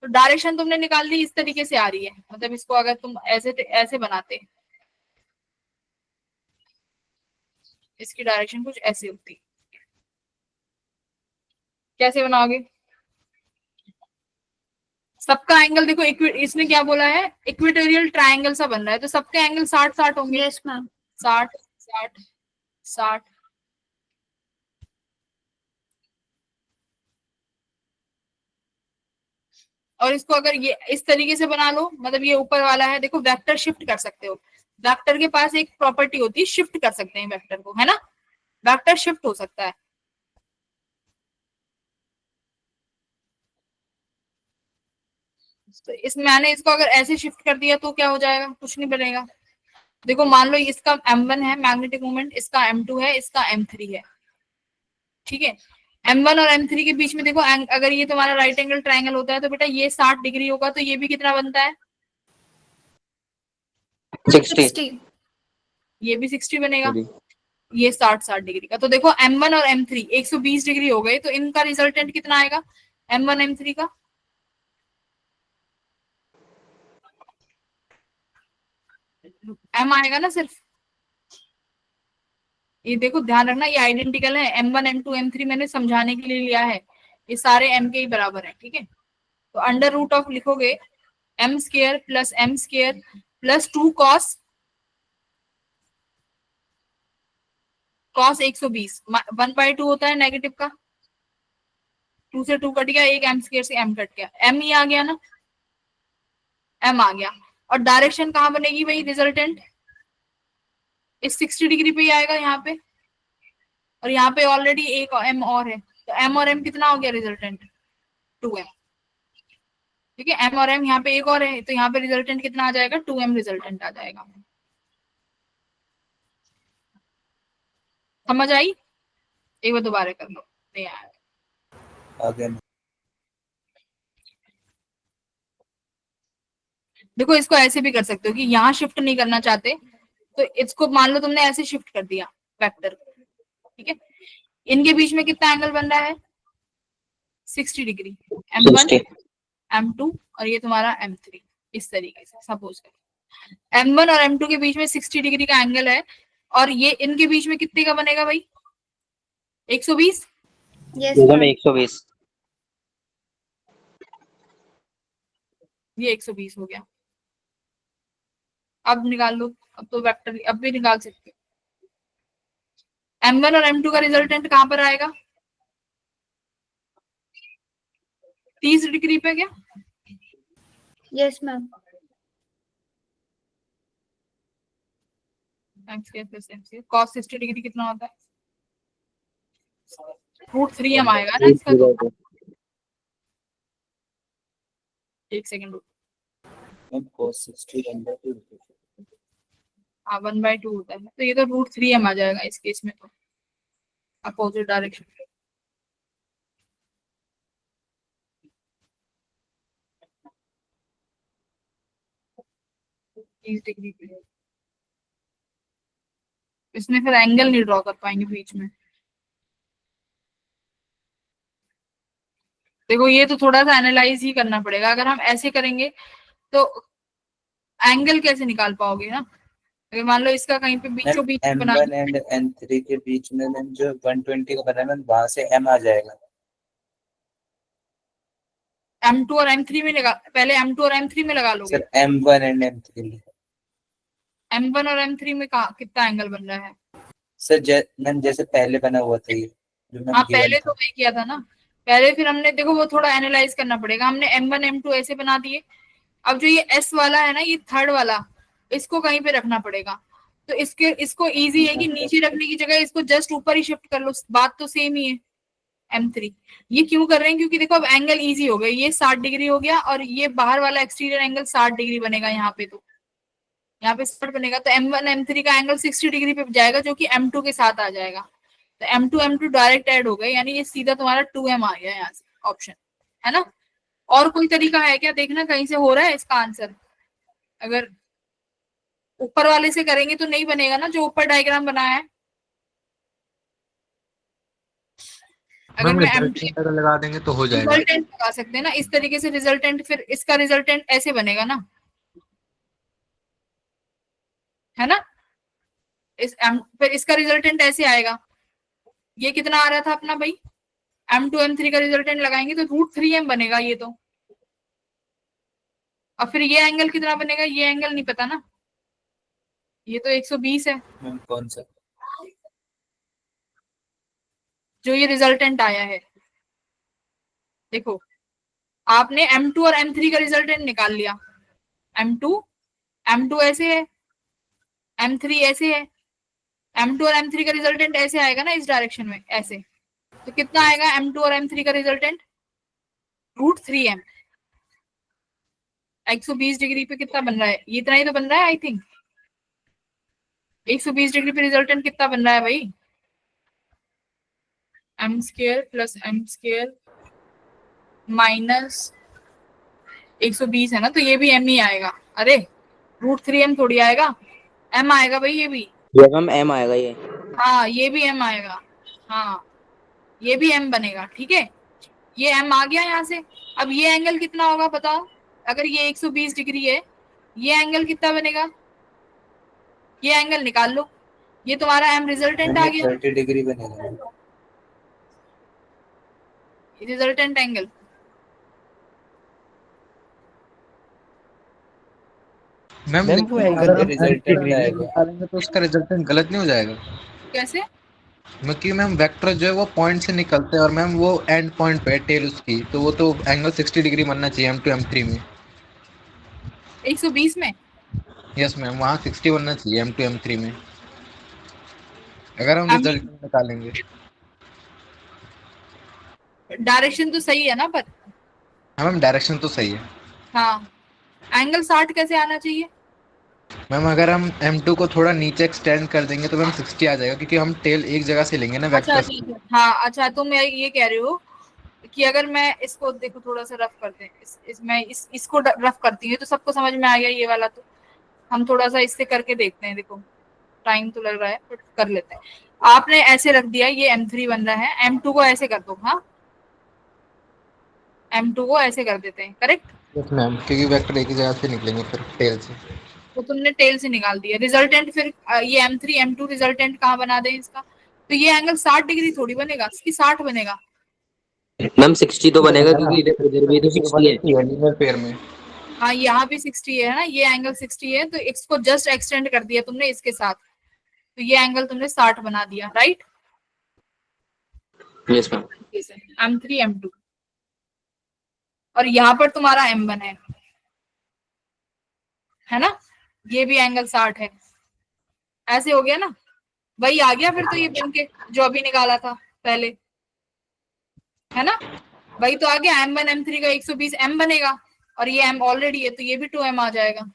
तो डायरेक्शन तुमने निकाल दी, इस तरीके से आ रही है, मतलब इसको अगर तुम ऐसे ऐसे बनाते, इसकी डायरेक्शन कुछ ऐसे होती, कैसे बनाओगे? सबका एंगल देखो, इसने क्या बोला है, इक्वेटोरियल ट्रायंगल सा बन रहा है, तो सबके एंगल 60-60 होंगे। Yes ma'am. 60 60 60, और इसको अगर ये इस तरीके से बना लो, मतलब ये ऊपर वाला है, देखो वेक्टर शिफ्ट कर सकते हो, वेक्टर के पास एक प्रॉपर्टी होती है, शिफ्ट कर सकते हैं वेक्टर को, है ना, वेक्टर शिफ्ट हो सकता है। तो इस मैंने इसको अगर ऐसे शिफ्ट कर दिया तो क्या हो जाएगा, कुछ नहीं बनेगा। देखो मान लो इसका m1 है मैग्नेटिक मोमेंट, इसका m2 है, इसका m3 है, ठीक है। m1 और m3 के बीच में देखो अगर ये तुम्हारा राइट एंगल ट्रायंगल होता है तो बेटा ये 60 डिग्री होगा, तो ये भी कितना बनता है, 60। 60। ये भी 60 बनेगा, ये 60 डिग्री का। तो देखो m1 और m3 120 डिग्री हो गए, तो इनका रिजल्टेंट कितना आएगा m1 m3 का? m आएगा ना सिर्फ, ये देखो ध्यान रखना ये आइडेंटिकल है, m1 m2 m3 मैंने समझाने के लिए लिया है, ये सारे m के ही बराबर है, ठीक है। तो अंडर रूट ऑफ लिखोगे m square plus m square plus 2 cos 120, 1/2 होता है नेगेटिव का, 2 से 2 कट गया, एक m स्क्वायर से m कट गया, m ही आ गया ना, m आ गया। और डायरेक्शन कहाँ बनेगी भाई, रिजल्टेंट इस 60 डिग्री पे ही आएगा यहाँ पे, और यहाँ पे ऑलरेडी एक m और है, तो m और m कितना हो गया रिजल्टेंट, 2m, ठीक है। m और m यहाँ पे एक और है, तो यहाँ पे रिजल्टेंट कितना आ जाएगा, 2m रिजल्टेंट आ जाएगा। समझ आई? एक बार दोबारा कर लो, नहीं आया। आगे देखो इसको ऐसे भी कर सकते हो कि यहाँ शिफ्ट नहीं करना चाहते, तो इसको मान लो तुमने ऐसे शिफ्ट कर दिया वेक्टर, ठीक है। इनके बीच में कितना एंगल बन रहा है, 60 डिग्री, m1 60। m2 और ये तुम्हारा m3, इस तरीके से सपोज कर m1 और m2 के बीच में 60 डिग्री का एंगल है, और ये इनके बीच में कितने का बनेगा भाई, 120। यस दोनों में मैम। 120। ये 120 हो गया। अब निकाल लो, अब तो वेक्टर अब भी निकाल सकते हो। m1 और m2 का रिजल्टेंट कहां पर आएगा, 30 डिग्री पे क्या, यस मैम। cos 60 डिग्री कितना होता है, √3m आएगा ना इसका, तो एक सेकंड रुको, cos 60 हाँ 1/2 होता है, तो ये तो √3m आ जाएगा इस केस में, तो अपोजिट डायरेक्शन। 30 डिग्री पे इसमें फिर एंगल नहीं ड्रॉ कर पाएंगे बीच में। देखो ये तो थोड़ा सा एनालाइज ही करना पड़ेगा, अगर हम ऐसे करेंगे तो एंगल कैसे निकाल पाओगे ना, अगर मान लो इसका कहीं पे बीचों बीच बना, m1 एंड m3 के बीच में मैम जो 120 का बना है वहां से m आ जाएगा। M2 और M3 में लगा, पहले M2 और M3 में लगा लोगे। Sir M1 and M3। M1 और M3 में कितना एंगल बन रहा है? सर मैम जैसे पहले बना हुआ था ये जो मैम हाँ गिवन पहले था। तो वही किया था ना, पहले फिर हमने देखो वो थोड़ा एनालाइज करना पड़ेगा। हमने M1 M2 ऐसे बना दिए, अब जो ये S वाला है ना, ये थर्ड वाला, इसको कहीं पे रखना पड़ेगा। तो इसको इजी है कि नीचे रखने की जगह इसको जस्ट ऊपर ही शिफ्ट कर लो, बात तो सेम ही है। M3 ये क्यों कर रहे हैं? क्योंकि देखो अब एंगल इजी हो गया, ये 60 डिग्री हो गया और ये बाहर वाला एक्सटीरियर एंगल 60 डिग्री बनेगा यहाँ पे, तो यहाँ पे 60 बनेगा, तो M1 M3 का एंगल 60 डिग्री पे जाएगा, जो कि M2 के साथ आ जाएगा। तो M2 डायरेक्ट ऐड हो गए, यानी ये सीधा तुम्हारा 2M आ गया यहाँ से ऑप्शन, है ना। और कोई तरीका है क्या देखना कहीं से हो रहा है इसका आंसर? अगर ऊपर वाले से करेंगे तो नहीं बनेगा ना, जो ऊपर डायग्राम बनाया है। अगर मैं रिजल्टेंट अगर लगा देंगे तो हो जाएगा। रिजल्टेंट लगा सकते हैं ना इस तरीके से रिजल्टेंट, फिर इसका रिजल्टेंट ऐसे बनेगा ना, है ना। फिर इसका रिजल्टेंट ऐसे आएगा। ये कितना आ रहा था अपना भाई? M2 M3 का रिजल्टेंट लगाएंगे तो √3M बनेगा ये तो। और फिर ये एंगल कितना बनेगा? ये एंगल नहीं पता ना, ये तो 120 है मैम कौन सा? जो ये रिजल्टेंट आया है। देखो आपने M2 और M3 का रिजल्टेंट निकाल लिया, M2 ऐसे है, M3 ऐसे है, M2 और M3 का रिजल्टेंट ऐसे आएगा ना, इस डायरेक्शन में ऐसे। तो कितना आएगा M2 और M3 का रिजल्टेंट? √3M। 120 डिग्री पे कितना बन रहा है? ये इतना ही तो बन रहा है आई थिंक। 120 डिग्री पे रिजल्टेंट कितना बन रहा है भाई? M² + M² माइनस 120 है ना, तो ये भी M ही आएगा। अरे √3M थोड़ी आएगा, M आएगा भाई ये भी। ये मैम M आएगा ये। हाँ ये भी M आएगा, हाँ ये भी M बनेगा, ठीक है। ये M आ गया यहाँ से। अब ये एंगल कितना होगा बताओ? अगर ये 120 डिग्री है, ये एंगल कितना बनेगा? ये एंगल निकाल लो, ये तुम्हारा M रिजल्टेंट आ गया, 30 डिग्री बनेगा। Resultant angle. मैम वो लेकिन एंगल अगर हम रिजल्टेंट डिग्री आएगा। निकालेंगे तो उसका रिजल्टेंट गलत नहीं हो जाएगा? कैसे? क्योंकि मैम वेक्टर जो है वो पॉइंट से निकलते हैं और मैम वो एंड पॉइंट पे है टेल उसकी, तो वो तो एंगल 60 डिग्री बनना चाहिए M2 M3 में। 120 में? यस मैम, वहाँ 60 बनना चाहिए M2 M3 में अगर हम रिजल्ट निकालेंगे। डायरेक्शन तो सही है ना, पर हाँ मैम डायरेक्शन तो सही है। हाँ एंगल 60 कैसे आना चाहिए? मैम अगर हम M2 को थोड़ा नीचे एक्सटेंड कर देंगे तो मैम 60 आ जाएगा, क्योंकि हम टेल एक जगह से लेंगे ना अच्छा वेक्टर। ठीक है, हाँ अच्छा, तो मैं ये कह रही हूँ कि अगर मैं इसको देखो थोड़ा सा रफ करते हैं, मैं इसको रफ करती हूँ तो सबको समझ में आ गया ये वाला। तो हम थोड़ा सा इससे करके देखते हैं, देखो टाइम तो लग रहा है बट कर लेते हैं। आपने ऐसे रख दिया, ये M3 बन रहा है, M2 को ऐसे कर दो, हाँ M2 को ऐसे कर देते हैं, करेक्ट। यस मैम, क्योंकि वेक्टर एक ही जगह से निकलेंगे फिर टेल से। तो तुमने टेल से निकाल दिया रिजल्टेंट, फिर ये M3 M2 रिजल्टेंट कहाँ बना दें इसका? तो ये एंगल 60 डिग्री थोड़ी बनेगा, इसकी 60 बनेगा। मैम 60 तो बनेगा क्योंकि इधर भी तो 60 है। लीनियर पेयर में। हाँ यहाँ भी 60 है ना, ये एंगल 60 है, तो इसको जस्ट एक्सटेंड कर दिया तुमने इसके साथ, तो ये एंगल तुमने 60 बना दिया, right. Yes ma'am. M3 M2 और यहाँ पर तुम्हारा M1 है ना, ये भी एंगल 60 है। ऐसे हो गया ना, वही आ गया फिर तो ये बन के जो अभी निकाला था पहले, है ना, वही तो आ गया। M1 M3 का 120 M बनेगा और ये M ऑलरेडी है, तो ये भी 2M आ जाएगा।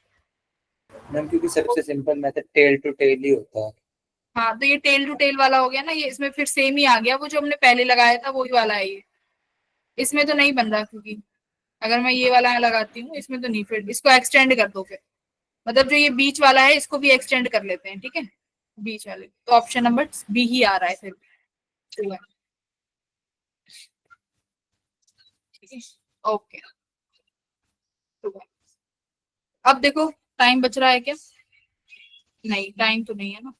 मैम क्योंकि सबसे simple method tail to tail ही होता है। हाँ तो ये टेल टू टेल वाला हो गया ना, ये इसमें फिर सेम ही आ गया, वो जो हमने पहले लगाया था वही वाला है ये। इसमें तो नहीं बन रहा, क्योंकि अगर मैं ये वाला लगाती हूँ इसमें तो नहीं, फिर इसको एक्सटेंड कर दो फिर, मतलब जो ये बीच वाला है इसको भी एक्सटेंड कर लेते हैं, ठीक है, बीच वाले। तो ऑप्शन नंबर बी ही आ रहा है फिर, ठीक है, ओके। अब देखो टाइम बच रहा है क्या? नहीं टाइम तो नहीं है ना,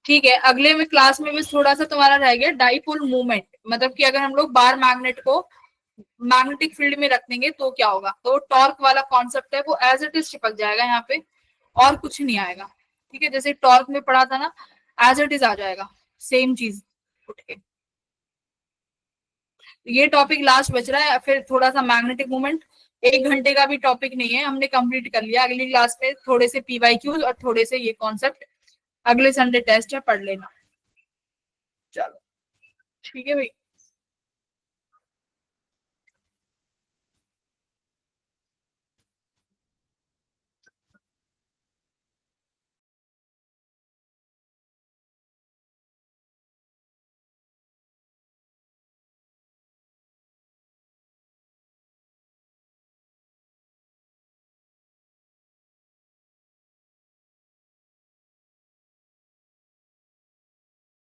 ठीक है। अगले में क्लास में बस थोड़ा सा तुम्हारा रह गया डाइपोल मूवमेंट, मतलब कि अगर हम लोग बार मैग्नेट को मैग्नेटिक फील्ड में रख देंगे तो क्या होगा, तो टॉर्क वाला कॉन्सेप्ट है वो एज इट इज चिपक जाएगा यहाँ पे और कुछ नहीं आएगा। ठीक है, जैसे टॉर्क में पढ़ा था ना, एज इट इज आ जाएगा सेम चीज उठ के। ये टॉपिक लास्ट बच रहा है, फिर थोड़ा सा मैग्नेटिक मूवमेंट, 1 घंटे का भी टॉपिक नहीं है, हमने कंप्लीट कर लिया। अगली क्लास में थोड़े से PYQs और थोड़े से ये कॉन्सेप्ट, अगले संडे टेस्ट है, पढ़ लेना। चलो ठीक है भाई।